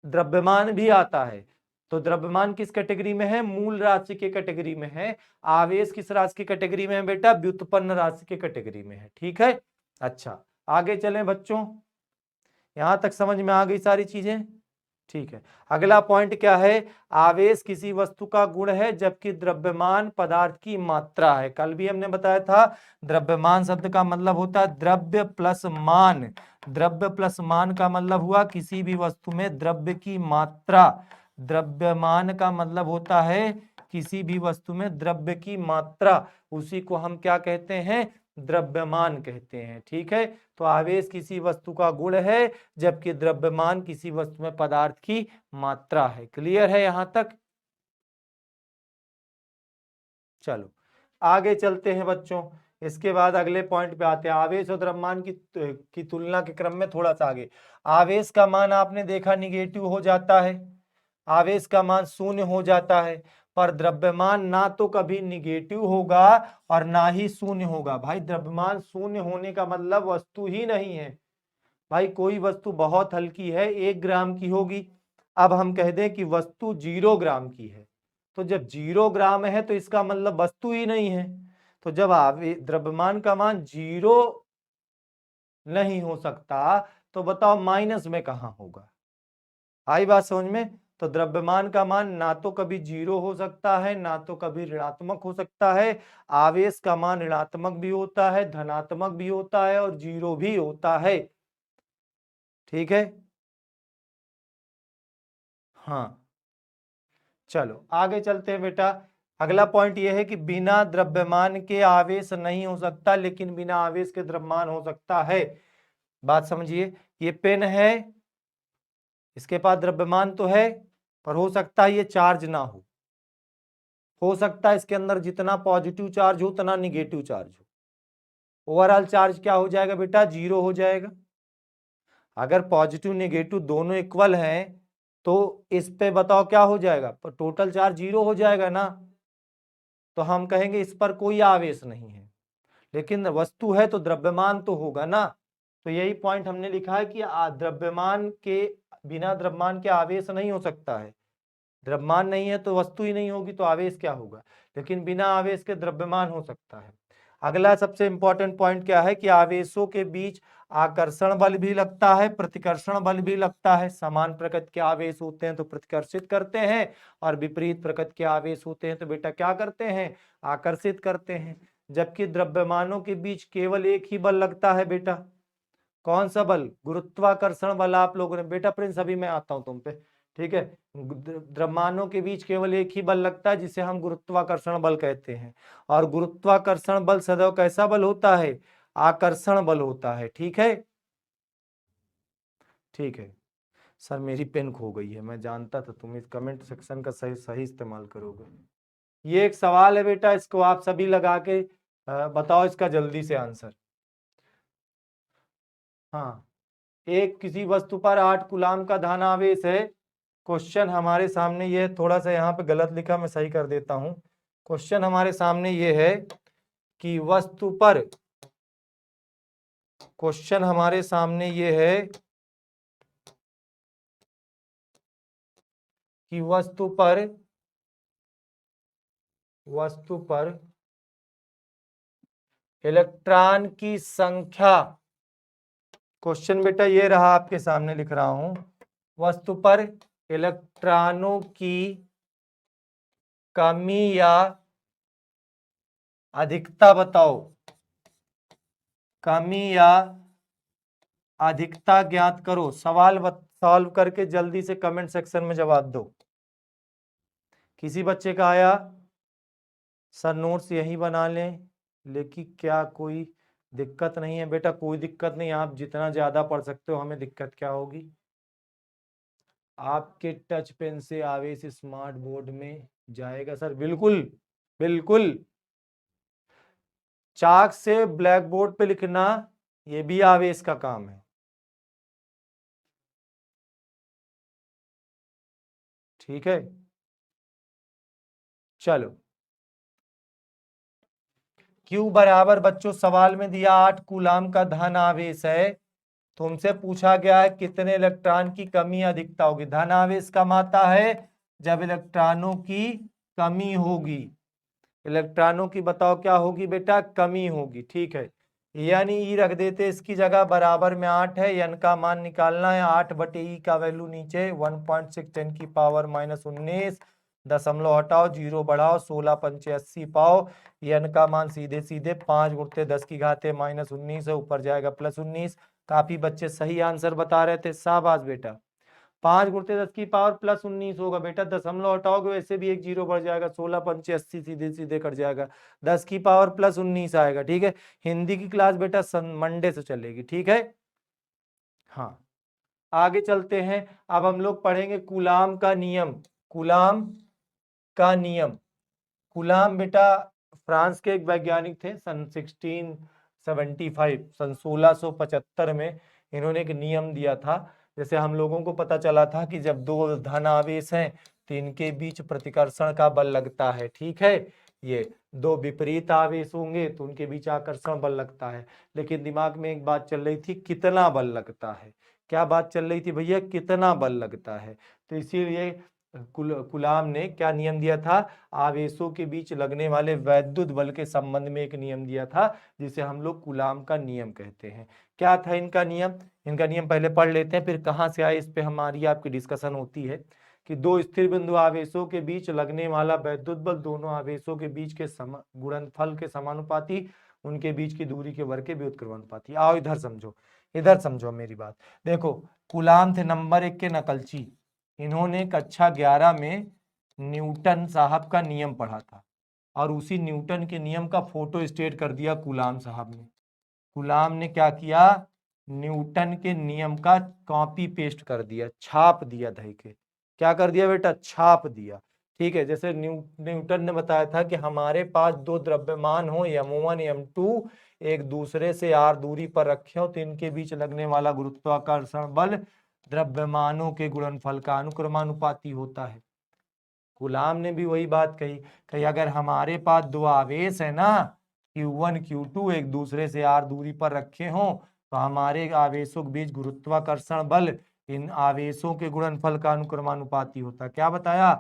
द्रव्यमान भी आता है। तो द्रव्यमान किस कैटेगरी में है, मूल राशि के कैटेगरी में है। आवेश किस राशि की कैटेगरी में है बेटा, व्युत्पन्न राशि के कैटेगरी में है, ठीक है। अच्छा, आगे चलें बच्चों, यहां तक समझ में आ गई सारी चीजें, ठीक है। अगला पॉइंट क्या है, आवेश किसी वस्तु का गुण है, जबकि द्रव्यमान पदार्थ की मात्रा है। कल भी हमने बताया था द्रव्यमान शब्द का मतलब होता है द्रव्य प्लस मान। द्रव्य प्लस मान का मतलब हुआ किसी भी वस्तु में द्रव्य की मात्रा। द्रव्यमान का मतलब होता है किसी भी वस्तु में द्रव्य की मात्रा, उसी को हम क्या कहते हैं, द्रव्यमान कहते हैं, ठीक है। तो आवेश किसी वस्तु का गुण है, जबकि द्रव्यमान किसी वस्तु में पदार्थ की मात्रा है। क्लियर है यहां तक। चलो आगे चलते हैं बच्चों, इसके बाद अगले पॉइंट पे आते हैं, आवेश और द्रव्यमान की तुलना के क्रम में थोड़ा सा आगे। आवेश का मान आपने देखा निगेटिव हो जाता है, आवेश का मान शून्य हो जाता है, पर द्रव्यमान ना तो कभी निगेटिव होगा और ना ही शून्य होगा। भाई द्रव्यमान शून्य होने का मतलब वस्तु ही नहीं है। भाई कोई वस्तु बहुत हल्की है 1 ग्राम की होगी, अब हम कह दें कि वस्तु 0 ग्राम की है, तो जब 0 ग्राम है तो इसका मतलब वस्तु ही नहीं है। तो जब द्रव्यमान का मान 0 नहीं हो सकता, तो बताओ माइनस में कहां होगा। आई बात समझ में। तो द्रव्यमान का मान ना तो कभी 0 हो सकता है, ना तो कभी ऋणात्मक हो सकता है। आवेश का मान ऋणात्मक भी होता है, धनात्मक भी होता है और 0 भी होता है, ठीक है। हाँ, चलो आगे चलते हैं बेटा। अगला पॉइंट यह है कि बिना द्रव्यमान के आवेश नहीं हो सकता, लेकिन बिना आवेश के द्रव्यमान हो सकता है। बात समझिए, ये पेन है, इसके पास द्रव्यमान तो है, पर हो सकता है ये चार्ज ना हो सकता है इसके अंदर जितना पॉजिटिव चार्ज हो उतना निगेटिव चार्ज हो। ओवरऑल चार्ज क्या हो जाएगा बेटा, 0 हो जाएगा। अगर पॉजिटिव निगेटिव दोनों इक्वल हैं तो इस पे बताओ क्या हो जाएगा, टोटल चार्ज 0 हो जाएगा ना, तो हम कहेंगे इस पर कोई आवेश नहीं है। लेकिन वस्तु है तो द्रव्यमान तो होगा ना, तो यही पॉइंट हमने लिखा है कि द्रव्यमान के बिना द्रव्यमान के आवेश नहीं हो सकता है। द्रव्यमान नहीं है तो वस्तु ही नहीं होगी, तो आवेश क्या होगा, लेकिन बिना आवेश के द्रव्यमान हो सकता है। अगला सबसे इंपॉर्टेंट पॉइंट क्या है कि आवेशों के बीच आकर्षण बल भी लगता है, प्रतिकर्षण बल भी लगता है। समान प्रकृति के आवेश होते हैं तो प्रतिकर्षित करते हैं, और विपरीत प्रकृति के आवेश होते हैं तो बेटा क्या करते हैं, आकर्षित करते हैं। जबकि द्रव्यमानों के बीच केवल एक ही बल लगता है बेटा, कौन सा बल? गुरुत्वाकर्षण बल। आप लोगों ने, बेटा प्रिंस अभी मैं आता हूं तुम पे, ठीक है। द्रव्यमानों के बीच केवल एक ही बल लगता है जिसे हम गुरुत्वाकर्षण बल कहते हैं। और गुरुत्वाकर्षण बल सदैव कैसा बल होता है? आकर्षण बल होता है, ठीक है। ठीक है सर, मेरी पेन खो गई है, मैं जानता था तुम इस कमेंट सेक्शन का सही सही इस्तेमाल करोगे। ये एक सवाल है बेटा, इसको आप सभी लगा के बताओ इसका जल्दी से आंसर। हाँ, एक किसी वस्तु पर 8 कूलाम का धनावेश है। क्वेश्चन हमारे सामने ये, थोड़ा सा यहाँ पे गलत लिखा, मैं सही कर देता हूं। क्वेश्चन हमारे सामने ये है कि वस्तु पर, क्वेश्चन हमारे सामने ये है कि वस्तु पर इलेक्ट्रॉन की संख्या, क्वेश्चन बेटा ये रहा, आपके सामने लिख रहा हूं। वस्तु पर इलेक्ट्रॉनों की कमी या अधिकता बताओ। कमी या अधिकता ज्ञात करो। सवाल सॉल्व करके जल्दी से कमेंट सेक्शन में जवाब दो। किसी बच्चे का आया सर नोट्स यही बना लें, लेकिन क्या कोई दिक्कत नहीं है? बेटा कोई दिक्कत नहीं, आप जितना ज्यादा पढ़ सकते हो, हमें दिक्कत क्या होगी? आपके टच पेन से आवेश स्मार्ट बोर्ड में जाएगा सर, बिल्कुल बिल्कुल। चाक से ब्लैक बोर्ड पे लिखना ये भी आवेश का काम है, ठीक है। चलो, Q बराबर बच्चों सवाल में दिया 8 कूलाम का धन आवेश है। तुमसे पूछा गया है कितने इलेक्ट्रॉन की कमी अधिकता होगी। धन आवेश कम आता है जब इलेक्ट्रॉनों की कमी होगी। इलेक्ट्रॉनों की बताओ क्या होगी बेटा? कमी होगी, ठीक है। यानी ई रख देते इसकी जगह, बराबर में 8 है, एन का मान निकालना है। 8 बटे ई का वैल्यू नीचे 1.6 10 की पावर -19, दशमलव हटाओ, जीरो बढ़ाओ, 16 पंचे 80 पाओ। एन का मान सीधे सीधे 5 गुणते 10 की घाते -19 है, ऊपर जाएगा +19। काफी बच्चे सही आंसर बता रहे थे, शाबाश बेटा। 5 गुणते 10 की पावर +19 होगा बेटा, दशमलव हटाओगे वैसे भी एक जीरो बढ़ जाएगा, 16 पंचे 80 सीधे सीधे कट जाएगा, 10 की पावर +19 आएगा, ठीक है। हिंदी की क्लास बेटा मंडे से चलेगी, ठीक है। हाँ, आगे चलते हैं। अब हम लोग पढ़ेंगे कूलाम का नियम। कूलाम का नियम। कूलाम बेटा फ्रांस के एक वैज्ञानिक थे, सन 1675, सन 1675 में इन्होंने एक नियम दिया था। जैसे हम लोगों को पता चला था कि जब दो धन आवेश हैं तो इनके बीच प्रतिकर्षण का बल लगता है, ठीक है। ये दो विपरीत आवेश होंगे तो उनके बीच आकर्षण बल लगता है। लेकिन दिमाग में एक बात चल रही थी, कितना बल लगता है? क्या बात चल रही थी भैया? कितना बल लगता है। तो इसीलिए कूलाम ने क्या नियम दिया था? आवेशों के बीच लगने वाले वैद्युत बल के संबंध में एक नियम दिया था, जिसे हम लोग कूलाम का नियम कहते हैं। क्या था इनका नियम? इनका नियम पहले पढ़ लेते हैं, फिर कहां से आए इस पे हमारी आपकी डिस्कशन होती है। कि दो स्थिर बिंदु आवेशों के बीच लगने वाला वैद्युत बल दोनों आवेशों के बीच के गुणनफल के समानुपाती, उनके बीच की दूरी के वर्ग के व्युत्क्रमानुपाती। आओ इधर समझो, इधर समझो मेरी बात। देखो, कूलाम थे नंबर 1 के नकलची। इन्होंने कक्षा 11 में न्यूटन साहब का नियम पढ़ा था, और उसी न्यूटन के नियम का फोटो स्टेट कर दिया कूलाम साहब ने। कूलाम ने क्या किया? न्यूटन के नियम का कॉपी पेस्ट कर दिया, छाप दिया धई के। क्या कर दिया बेटा? छाप दिया, ठीक है। जैसे न्यूटन ने बताया था कि हमारे पास दो द्रव्यमान हो m1 m2, एक दूसरे से r दूरी पर रखे हो, तो इनके बीच लगने वाला गुरुत्वाकर्षण बल द्रव्यमानों के गुणनफल का अनुक्रमानुपाती होता है। गुलाम ने भी वही बात कही कि अगर हमारे पास दो आवेश है ना, Q1 Q2, एक दूसरे से r दूरी पर रखे हों, तो हमारे आवेशों के बीच गुरुत्वाकर्षण बल इन आवेशों के गुणनफल का अनुक्रमानुपाती होता है। क्या बताया?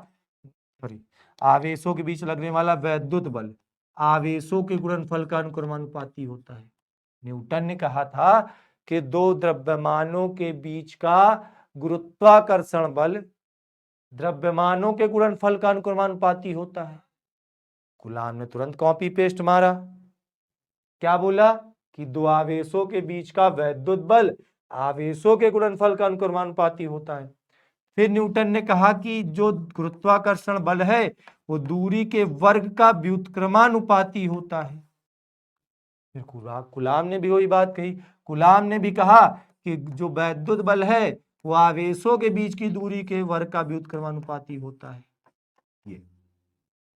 सॉरी, आवेशों के बीच लगने वाला वैद्युत बल आवेशों के गुणनफल का अनुक्रमानुपाती होता है। न्यूटन ने कहा था कि दो द्रव्यमानों के बीच का गुरुत्वाकर्षण बल द्रव्यमानों के गुणनफल का अनुक्रमानुपाती होता है। गुलाम ने तुरंत कॉपी पेस्ट मारा। क्या बोला? कि दो आवेशों के बीच का वैद्युत बल आवेशों के गुणनफल का अनुक्रमानुपाती होता है। फिर न्यूटन ने कहा कि जो गुरुत्वाकर्षण बल है वो दूरी के वर्ग का व्युत्क्रमानुपाती होता है। फिर कूलाम ने भी वही बात कही। कूलाम ने भी कहा कि जो वैद्युत बल है वो आवेशों के बीच की दूरी के वर्ग का व्युत्क्रमानुपाती होता है। ये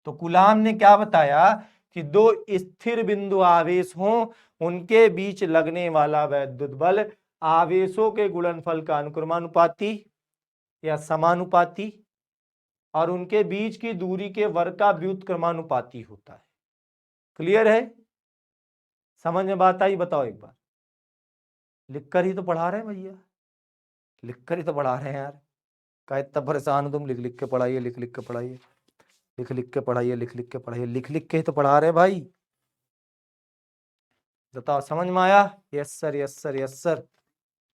तो कूलाम ने क्या बताया कि दो स्थिर बिंदु आवेश हों, उनके बीच लगने वाला वैद्युत बल आवेशों के गुणनफल का अनुक्रमानुपाती या समानुपाती और उनके बीच की दूरी के वर्ग का व्युत्क्रमानुपाती होता है। क्लियर है? समझ में बात आई? बताओ एक बार। लिखकर ही तो पढ़ा रहे हैं भैया, लिखकर ही तो पढ़ा रहे हैं यार। क्या इतना परेशान हो तुम? लिख लिख के पढ़ाइए, लिख लिख के पढ़ाइए, लिख लिख के पढ़ाइए, लिख लिख के पढ़ाइए, लिख लिख के ही तो पढ़ा रहे हैं भाई। बताओ समझ में आया? Yes sir, yes sir, yes sir.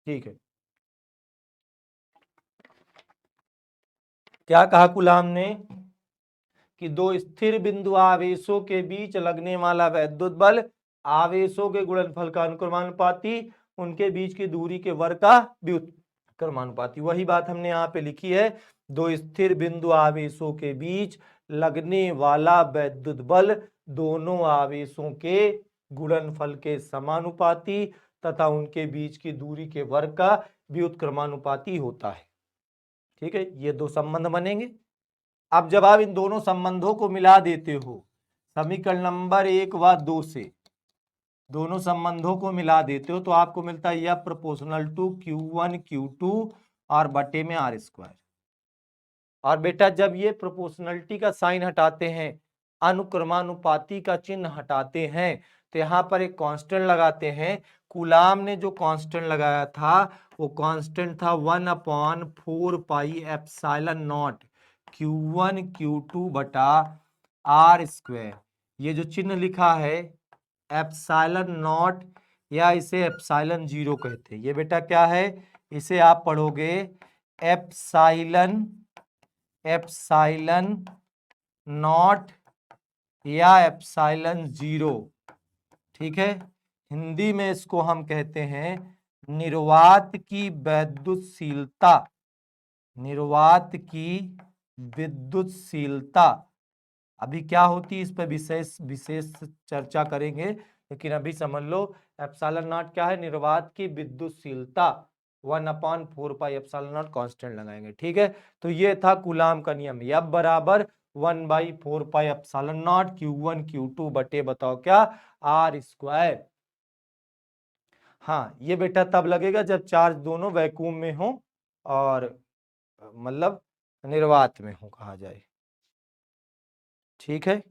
ठीक है। क्या कहा कूलाम ने कि दो स्थिर बिंदु आवेशों के बीच लगने वाला वैद्युत बल आवेशों के गुणनफल का अनुक्रमानुपाती, उनके बीच की दूरी के वर्ग का व्युत्क्रमानुपाती। वही बात हमने यहाँ पे लिखी है। दो स्थिर बिंदु आवेशों के बीच लगने वाला वैद्युत बल दोनों आवेशों के गुणनफल के समानुपाती तथा उनके बीच की दूरी के वर्ग का व्युत्क्रमानुपाती होता है। ठीक है, ये दो संबंध बनेंगे। अब जब आप इन दोनों संबंधों को मिला देते हो समीकरण नंबर 1 व 2 से, दोनों संबंधों को मिला देते हो तो आपको मिलता है यह प्रोपोर्शनल टू Q1 Q2 और बटे में R स्क्वायर। और बेटा जब ये प्रोपोर्शनलिटी का साइन हटाते हैं, अनुक्रमानुपाती का चिन्ह हटाते हैं, तो यहाँ पर एक कांस्टेंट लगाते हैं। कूलाम ने जो कांस्टेंट लगाया था वो कांस्टेंट था 1/4 pi epsilon not Q1 Q2 बटा R स्क्वायर। ये जो चिन्ह लिखा है एप्सिलॉन नॉट या इसे एप्सिलॉन जीरो कहते हैं, ये बेटा क्या है? इसे आप पढ़ोगे एप्सिलॉन नॉट या एप्सिलॉन जीरो। ठीक है, हिंदी में इसको हम कहते हैं निर्वात की विद्युतशीलता। निर्वात की विद्युतशीलता अभी क्या होती है इस पर विशेष चर्चा करेंगे, लेकिन अभी समझ लो एप्सिलॉन नॉट क्या है? निर्वात की विद्युतशीलता। 1/4 पाई एप्सिलॉन नॉट कांस्टेंट लगाएंगे। ठीक है, तो ये था कूलाम का नियम। F बराबर 1/4 pi epsilon not Q1 Q2 बटे बताओ क्या? R square. हाँ, ये बेटा तब लगेगा जब चार्ज दोनों वैक्यूम में हो और मतलब निर्वात में हो कहा जाए। ठीक है,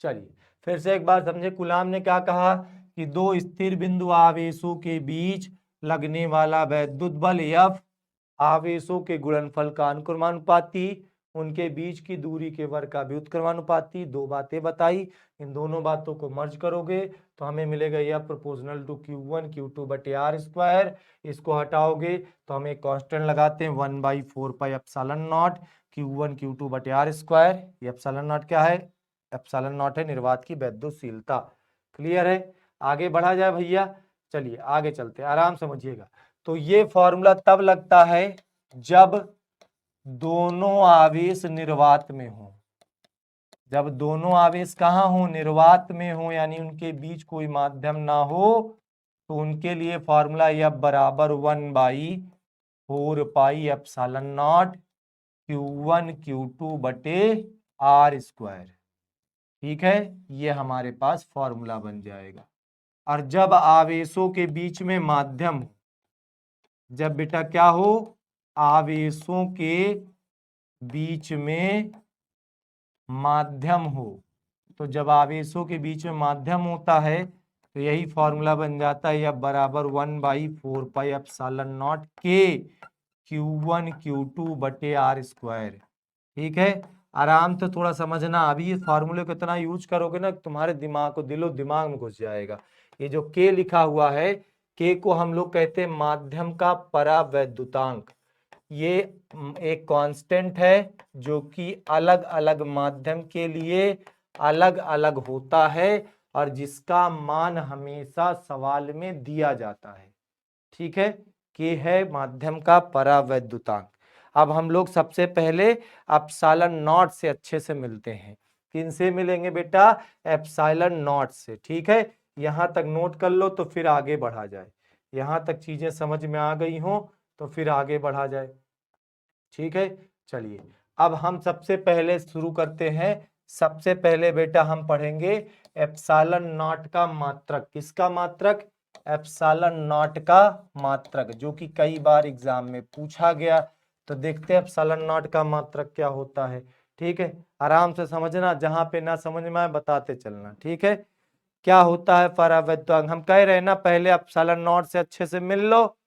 चलिए फिर से एक बार समझे। कूलाम ने क्या कहा कि दो स्थिर बिंदु आवेशों के बीच लगने वाला वैद्युत बल F आवेशों के गुणनफल का अनुक्रमानुपाती, उनके बीच की दूरी के वर्ग का व्युत्क्रमानुपाती। दो बातें बताई, इन दोनों बातों को मर्ज करोगे तो हमें मिलेगा यह प्रोपोर्शनल टू Q1 Q2 बटे R स्क्वायर। इसको हटाओगे तो हम एक कांस्टेंट लगाते हैं 1/4 pi epsilon not Q1 Q2 बटे R स्क्वायर। ये एप्सिलॉन नॉट क्या है? एप्सिलॉन नॉट है निर्वात की विद्युतशीलता। क्लियर है? आगे बढ़ा जाए भैया। चलिए आगे चलते हैं, आराम समझिएगा। तो ये फॉर्मूला तब लगता है जब दोनों आवेश निर्वात में हो। जब दोनों आवेश कहाँ हो? निर्वात में हो, यानी उनके बीच कोई माध्यम ना हो, तो उनके लिए फॉर्मूला F बराबर 1/4 pi epsilon not Q1 Q2 बटे R स्क्वायर। ठीक है, ये हमारे पास फॉर्मूला बन जाएगा। और जब आवेशों के बीच में माध्यम हो, जब बेटा क्या हो? आवेशों के बीच में माध्यम हो, तो जब आवेशों के बीच में माध्यम होता है तो यही फॉर्मूला बन जाता है F बराबर 1/4 पाई एप्सिलॉन नॉट के Q1 Q2 बटे R स्क्वायर। ठीक है, आराम से थोड़ा समझना। अभी इस फार्मूले को इतना यूज करोगे ना तुम्हारे दिमाग को दिलो दिमाग में घुस जाएगा। ये जो K लिखा हुआ है, K को हम लोग कहते हैं माध्यम का परावैद्युतांक। ये एक कांस्टेंट है जो कि अलग अलग माध्यम के लिए अलग अलग होता है और जिसका मान हमेशा सवाल में दिया जाता है। ठीक है, कि है माध्यम का परावैद्युतांक। अब हम लोग सबसे पहले एप्सिलॉन नॉट से अच्छे से मिलते हैं। किन से मिलेंगे बेटा? एप्सिलॉन नॉट से। ठीक है, यहां तक नोट कर लो तो फिर आगे बढ़ा जाए। यहां तक चीजें समझ में आ गई हो तो फिर आगे बढ़ा जाए। ठीक है, चलिए अब हम सबसे पहले शुरू करते हैं। सबसे पहले बेटा हम पढ़ेंगे एप्सिलॉन नॉट का मात्रक। किसका मात्रक? एप्सिलॉन नॉट का मात्रक, जो कि कई बार एग्जाम में पूछा गया। तो देखते हैं एप्सिलॉन नॉट का मात्रक क्या होता है। ठीक है, आराम से समझना, जहां पे ना समझ में आए बताते चलना। ठीक है, क्या होता है परावैद्युतांक? हम कह रहे हैं ना, पहले एप्सिलॉन नॉट से अच्छे से मिल लो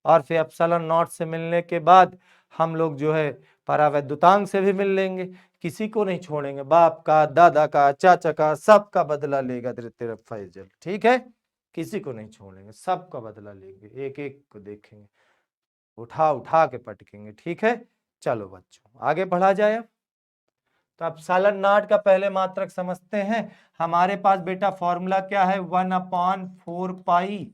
और फिर एप्सिलॉन नॉट से मिलने के बाद हम लोग जो है परावैद्युतांक से भी मिल लेंगे। किसी को नहीं छोड़ेंगे, बाप का, दादा का, चाचा का, सबका बदला लेगा तेरा फैजल। ठीक है, किसी को नहीं छोड़ेंगे, सबका बदला लेंगे, एक एक को देखेंगे, उठा उठा के पटकेंगे। ठीक है, चलो बच्चों आगे बढ़ा जाए। अब तो एप्सिलॉन नॉट का पहले मात्रक समझते हैं। हमारे पास बेटा फॉर्मूला क्या है? 1/4 पाई।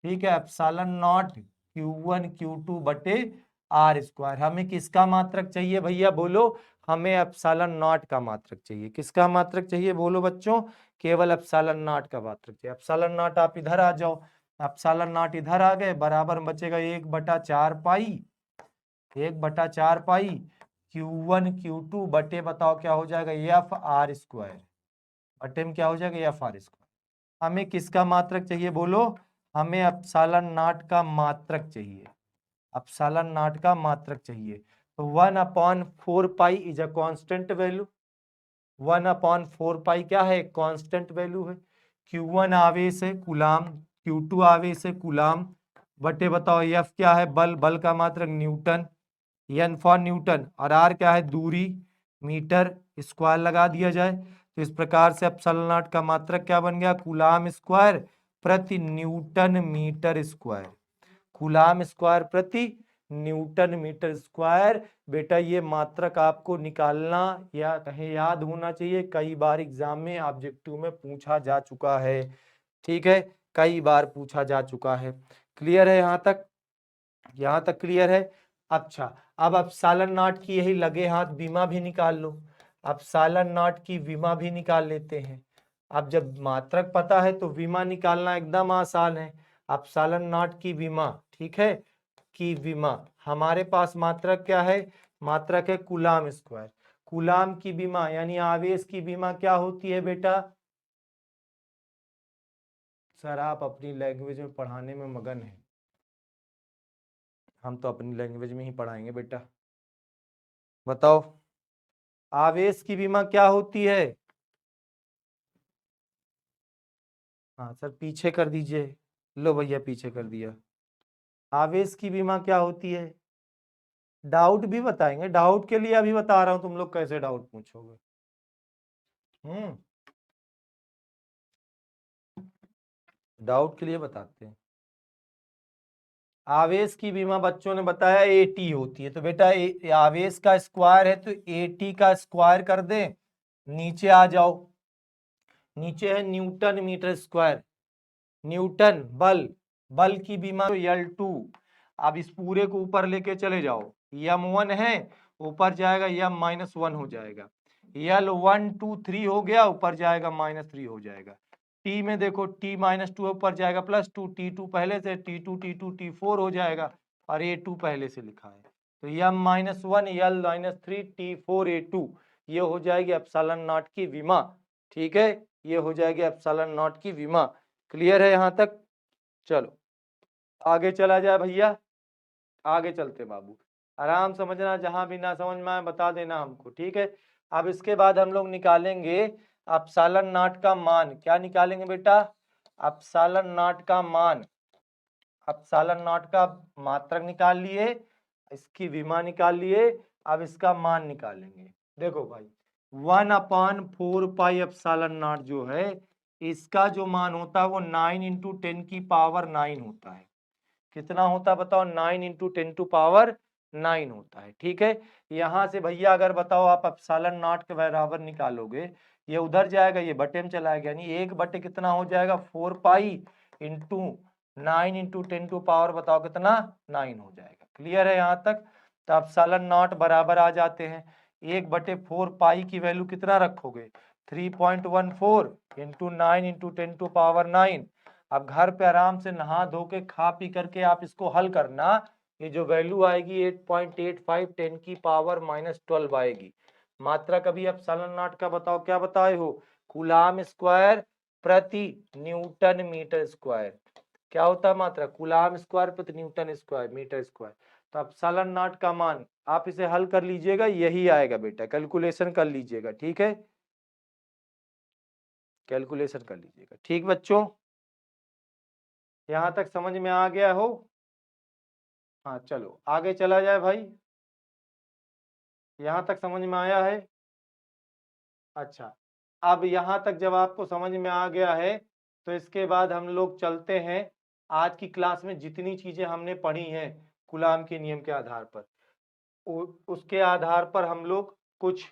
ठीक है, एप्सिलॉन नॉट Q1 Q2 बटे आर स्क्वायर। हमें किसका मात्रक चाहिए भैया? बोलो, हमें एप्सिलॉन नॉट का मात्रक चाहिए। किसका मात्रक चाहिए? बोलो बच्चों, केवल एप्सिलॉन नॉट का मात्रक चाहिए। एप्सिलॉन नॉट आप इधर आ जाओ, एप्सिलॉन नॉट इधर आ गए, बराबर बचेगा 1/4 पाई। 1/4 पाई Q1 Q2 बटे, बताओ क्या हो जाएगा? F R square. बटे में क्या हो जाएगा? F R square. हमें किसका मात्रक चाहिए? बोलो, हमें एप्सिलॉन नॉट का मात्रक चाहिए। एप्सिलॉन नॉट का मात्रक चाहिए। तो 1/4 pi is a constant value. 1/4 पाई क्या है? कांस्टेंट वैल्यू है। Q1 आवेश है कूलाम, Q2 आवेश है कूलाम, बटे बताओ F क्या है? बल, बल का मात्रक न्यूटन, N फॉर न्यूटन, और R क्या है? दूरी, मीटर स्क्वायर लगा दिया जाए। तो इस प्रकार से एप्सिलॉन नॉट का मात्रक क्या बन गया? कूलाम स्क्वायर प्रति newton metre square. Coulomb square प्रति न्यूटन मीटर स्क्वायर। बेटा ये मात्रक आपको निकालना या कहीं याद होना चाहिए, कई बार एग्जाम में ऑब्जेक्टिव में पूछा जा चुका है। ठीक है, कई बार पूछा जा चुका है। क्लियर है यहाँ तक? यहाँ तक क्लियर है? अच्छा, अब एप्सिलॉन नॉट की यही लगे हाथ विमा भी निकाल लो। एप्सिलॉन नॉट की विमा भी निकाल लेते हैं। अब जब मात्रक पता है तो विमा निकालना एकदम आसान है। एप्सिलॉन नॉट की विमा, ठीक है, की विमा, हमारे पास मात्रक क्या है? मात्रक है कूलाम स्क्वायर। कूलाम की विमा यानी आवेश की विमा क्या होती है बेटा? सर आप अपनी लैंग्वेज में पढ़ाने में मगन है, हम तो अपनी लैंग्वेज में ही पढ़ाएंगे बेटा। बताओ, आवेश की विमा क्या होती है? हाँ सर, पीछे कर दीजिए। लो भैया, पीछे कर दिया। आवेश की विमा क्या होती है? डाउट भी बताएंगे, डाउट के लिए अभी बता रहा हूं, तुम लोग कैसे डाउट पूछोगे। डाउट के लिए बताते हैं। आवेश की विमा बच्चों ने बताया AT होती है। तो बेटा आवेश का स्क्वायर है तो AT का स्क्वायर कर दे। नीचे आ जाओ, नीचे है न्यूटन मीटर स्क्वायर। न्यूटन बल, बल की विमा तो L2। अब इस पूरे को ऊपर लेके चले जाओ, M1 है, ऊपर जाएगा M-1 हो जाएगा। L1 2 3 हो गया, ऊपर जाएगा -3 हो जाएगा। T में देखो T-2 ऊपर जाएगा +2, T2 पहले से, T2 T2 T4 हो जाएगा, और A2 पहले से लिखा है। तो M-1 L-3 T4 A2, ये हो जाएगी एप्सिलॉन नॉट की विमा। ठीक है, ये हो जाएगी एप्सिलॉन नॉट की विमा। क्लियर है यहाँ तक? चलो आगे चला जाए भैया, आगे चलते बाबू, आराम समझना, जहां भी ना समझ में आए बता देना हमको। ठीक है, अब इसके बाद हम लोग निकालेंगे एप्सिलॉन नॉट का मान। क्या निकालेंगे बेटा? एप्सिलॉन नॉट का मान। एप्सिलॉन नॉट का मात्रक निकाल लिए, इसकी विमा निकाल लिए, अब इसका मान निकालेंगे। देखो भाई, 1/4 पाई एप्सिलॉन नॉट जो है, इसका जो मान होता है वो 9 × 10⁹ होता है। कितना होता है बताओ? 9 × 10⁻⁹ 9 होता है। ठीक है, यहाँ से भैया अगर बताओ आप एप्सिलॉन नॉट के बराबर निकालोगे, ये उधर जाएगा, ये बटे में चला गया, यानी 1 बटे कितना हो जाएगा 4 pi into 9 into 10 to power बताओ कितना 9 हो जाएगा। क्लियर है यहाँ तक? तो एप्सिलॉन नॉट बराबर आ जाते हैं 1 बटे 4 पाई की वैल्यू कितना रखोगे 3.14 इंटू 9 इंटू 10 टू पावर 9। अब घर पे आराम से नहा धो के खा पी करके आप इसको हल करना, ये जो वैल्यू आएगी 8.85 10 की पावर -12 आएगी। मात्रा कभी एप्सिलॉन नॉट का बताओ क्या बताए हो, कूलाम स्क्वायर प्रति न्यूटन मीटर स्क्वायर। क्या होता है मात्रा, कूलाम स्क्वायर प्रति न्यूटन स्क्वायर मीटर स्क्वायर। तो एप्सिलॉन नॉट का मान आप इसे हल कर लीजिएगा, यही आएगा बेटा, कैलकुलेशन कर लीजिएगा। ठीक है, कैलकुलेशन कर लीजिएगा। ठीक बच्चों, यहां तक समझ में आ गया हो? हाँ चलो आगे चला जाए भाई, यहां तक समझ में आया है? अच्छा, अब यहां तक जब आपको समझ में आ गया है तो इसके बाद हम लोग चलते हैं आज की क्लास में जितनी चीजें हमने पढ़ी हैं कूलाम के नियम के आधार पर, उसके आधार पर हम लोग कुछ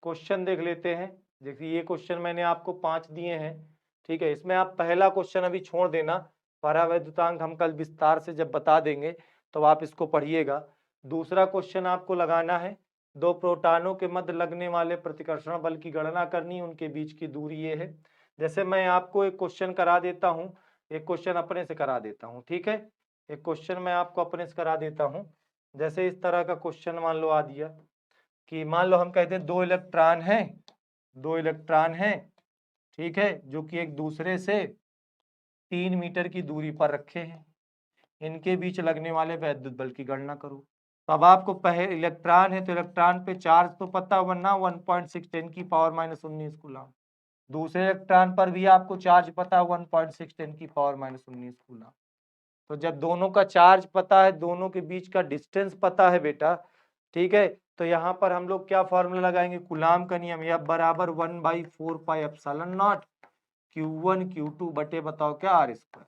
क्वेश्चन देख लेते हैं। देखिए ये क्वेश्चन मैंने आपको 5 दिए हैं। ठीक है, इसमें आप पहला क्वेश्चन अभी छोड़ देना, परावैद्युतांक हम कल विस्तार से जब बता देंगे तो आप इसको पढ़िएगा। दूसरा क्वेश्चन आपको लगाना है, दो प्रोटॉनों के मध्य लगने वाले प्रतिकर्षण बल की गणना करनी, उनके बीच की दूरी ये है। जैसे मैं आपको एक क्वेश्चन करा देता हूँ, एक क्वेश्चन अपने से करा देता हूँ। ठीक है, एक क्वेश्चन मैं आपको अपने से करा देता हूँ। जैसे इस तरह का क्वेश्चन मान लो आ दिया कि मान लो हम कहते हैं दो इलेक्ट्रॉन हैं, ठीक है, जो कि एक दूसरे से 3 मीटर की दूरी पर रखे हैं, इनके बीच लगने वाले वैद्युत बल की गणना करो। तो अब आपको पहले इलेक्ट्रॉन है तो इलेक्ट्रॉन पे चार्ज तो पता वरना 1.6 10 की पावर -19 कूलम। दूसरे इलेक्ट्रॉन पर भी आपको चार्ज पता 1.6 10 की पावर -19 कूलम। तो जब दोनों का चार्ज पता है, दोनों के बीच का डिस्टेंस पता है बेटा, ठीक है, तो यहाँ पर हम लोग क्या फॉर्मूला लगाएंगे, कूलाम का नियम, या बराबर 1/4 pi epsilon not Q1 Q2 बटे बताओ क्या R स्क्वायर।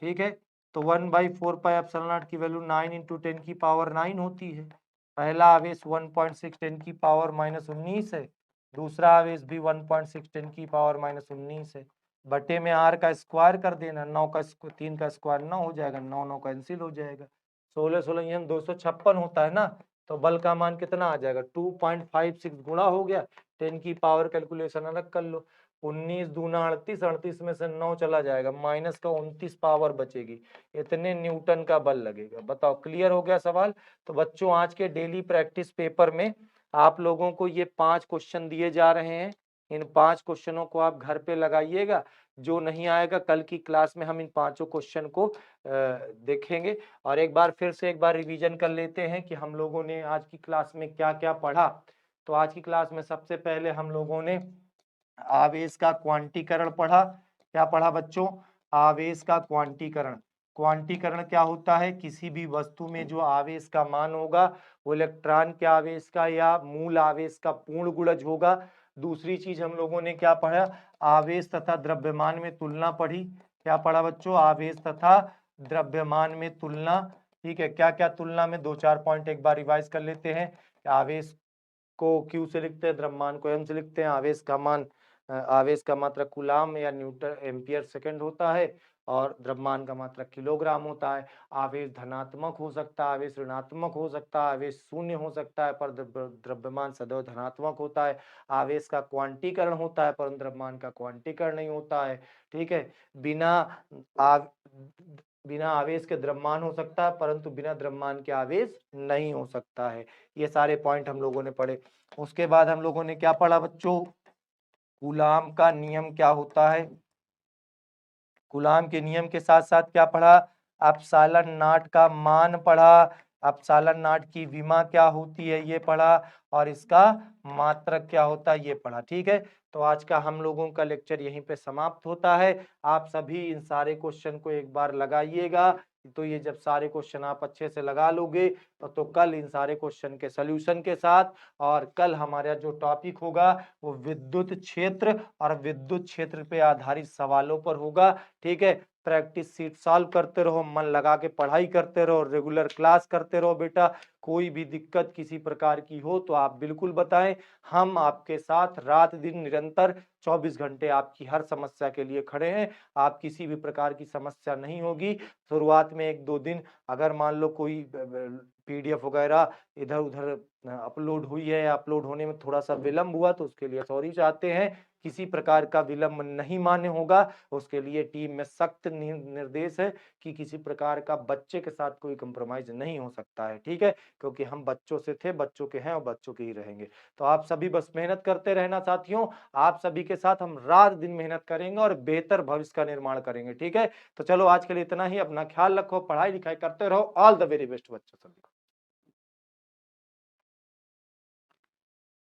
ठीक है, तो 1/4 पाई एप्सिलॉन नॉट की वैल्यू 9 इंटू 10 की पावर 9 होती है। पहला आवेश 1.6 10 की पावर -19 है, दूसरा आवेश भी 1.6 10 की पावर -19 है। बटे में R का स्क्वायर कर देना, 9 का 3 का स्क्वायर 9 हो जाएगा, 9 9 कैंसिल हो जाएगा, 16 16 ये 256 होता है ना। तो बल का मान कितना आ जाएगा 2.56 गुणा हो गया 10 की पावर, कैलकुलेशन अलग कर लो, 19 दूना 38, 38 में से 9 चला जाएगा, माइनस का 29 पावर बचेगी, इतने न्यूटन का बल लगेगा। बताओ क्लियर हो गया सवाल? तो बच्चों आज के डेली प्रैक्टिस पेपर में आप लोगों को ये 5 क्वेश्चन दिए जा रहे हैं, इन 5 क्वेश्चनों को आप घर पे लगाइएगा। जो नहीं आएगा कल की क्लास में हम इन 5 क्वेश्चन को देखेंगे, और एक बार फिर से एक बार रिवीजन कर लेते हैं कि हम लोगों ने आज की क्लास में क्या क्या पढ़ा। तो आज की क्लास में सबसे पहले हम लोगों ने आवेश का क्वांटीकरण पढ़ा। क्या पढ़ा बच्चों? आवेश का क्वांटीकरण। क्वांटीकरण क्या होता है, किसी भी वस्तु में जो आवेश का मान होगा वो इलेक्ट्रॉन के आवेश का या मूल आवेश का पूर्ण गुणज होगा। दूसरी चीज हम लोगों ने क्या पढ़ा, आवेश तथा द्रव्यमान में तुलना पढ़ी। क्या पढ़ा बच्चों? आवेश तथा द्रव्यमान में तुलना। ठीक है, क्या क्या तुलना में, 2 4 पॉइंट एक बार रिवाइज कर लेते हैं। आवेश को Q से लिखते हैं, द्रव्यमान को M से लिखते हैं, आवेश का मान आवेश का मात्रा कूलाम या न्यूटन एम्पियर सेकंड होता है, और द्रव्यमान का मात्रा किलोग्राम होता है। आवेश धनात्मक हो सकता है, आवेश ऋणात्मक हो सकता है, आवेश शून्य हो सकता है, पर द्रव्यमान सदैव धनात्मक होता है। आवेश का क्वांटीकरण होता है परंतु द्रव्यमान का क्वांटीकरण नहीं होता है। ठीक है, बिना आवेश के द्रव्यमान हो सकता है परंतु बिना द्रव्यमान के आवेश नहीं हो सकता है। ये सारे पॉइंट हम लोगों ने पढ़े। उसके बाद हम लोगों ने क्या पढ़ा बच्चों, कूलाम का नियम क्या होता है। कूलाम के नियम के साथ साथ क्या पढ़ा, एप्सिलॉन नॉट का मान पढ़ा, एप्सिलॉन नॉट की विमा क्या होती है ये पढ़ा, और इसका मात्रक क्या होता है ये पढ़ा। ठीक है, तो आज का हम लोगों का लेक्चर यहीं पे समाप्त होता है। आप सभी इन सारे क्वेश्चन को एक बार लगाइएगा। तो ये जब सारे क्वेश्चन आप अच्छे से लगा लोगे तो कल इन सारे क्वेश्चन के सॉल्यूशन के साथ, और कल हमारा जो टॉपिक होगा वो विद्युत क्षेत्र और विद्युत क्षेत्र पे आधारित सवालों पर होगा। ठीक है, प्रैक्टिस सीट सॉल्व करते रहो, मन लगा के पढ़ाई करते रहो, रेगुलर क्लास करते रहो बेटा। कोई भी दिक्कत किसी प्रकार की हो तो आप बिल्कुल बताएं, हम आपके साथ रात दिन निरंतर 24 घंटे आपकी हर समस्या के लिए खड़े हैं। आप किसी भी प्रकार की समस्या नहीं होगी। शुरुआत में 1-2 दिन अगर मान लो कोई पीडीएफ वगैरह इधर-उधर अपलोड हुई है, अपलोड होने में थोड़ा-सा विलंब हुआ तो उसके लिए सॉरी चाहते हैं। किसी प्रकार का विलंब नहीं मान्य होगा। उसके लिए टीम में सख्त निर्देश है कि किसी प्रकार का बच्चे के साथ कोई कंप्रोमाइज़ नहीं हो सकता है, ठीक है? क्योंकि हम बच्चों से थे, बच्चों के हैं और बच्चों के ही रहेंगे। तो आप सभी बस मेहनत करते रहना साथियों। आप सभी के साथ हम रात-दिन मेहनत करेंगे और बेहतर भविष्य का निर्माण करेंगे, ठीक है? तो चलो आज के लिए इतना ही। अपना ख्याल रखो, पढ़ाई-लिखाई करते रहो। ऑल द वेरी बेस्ट बच्चों सभी को।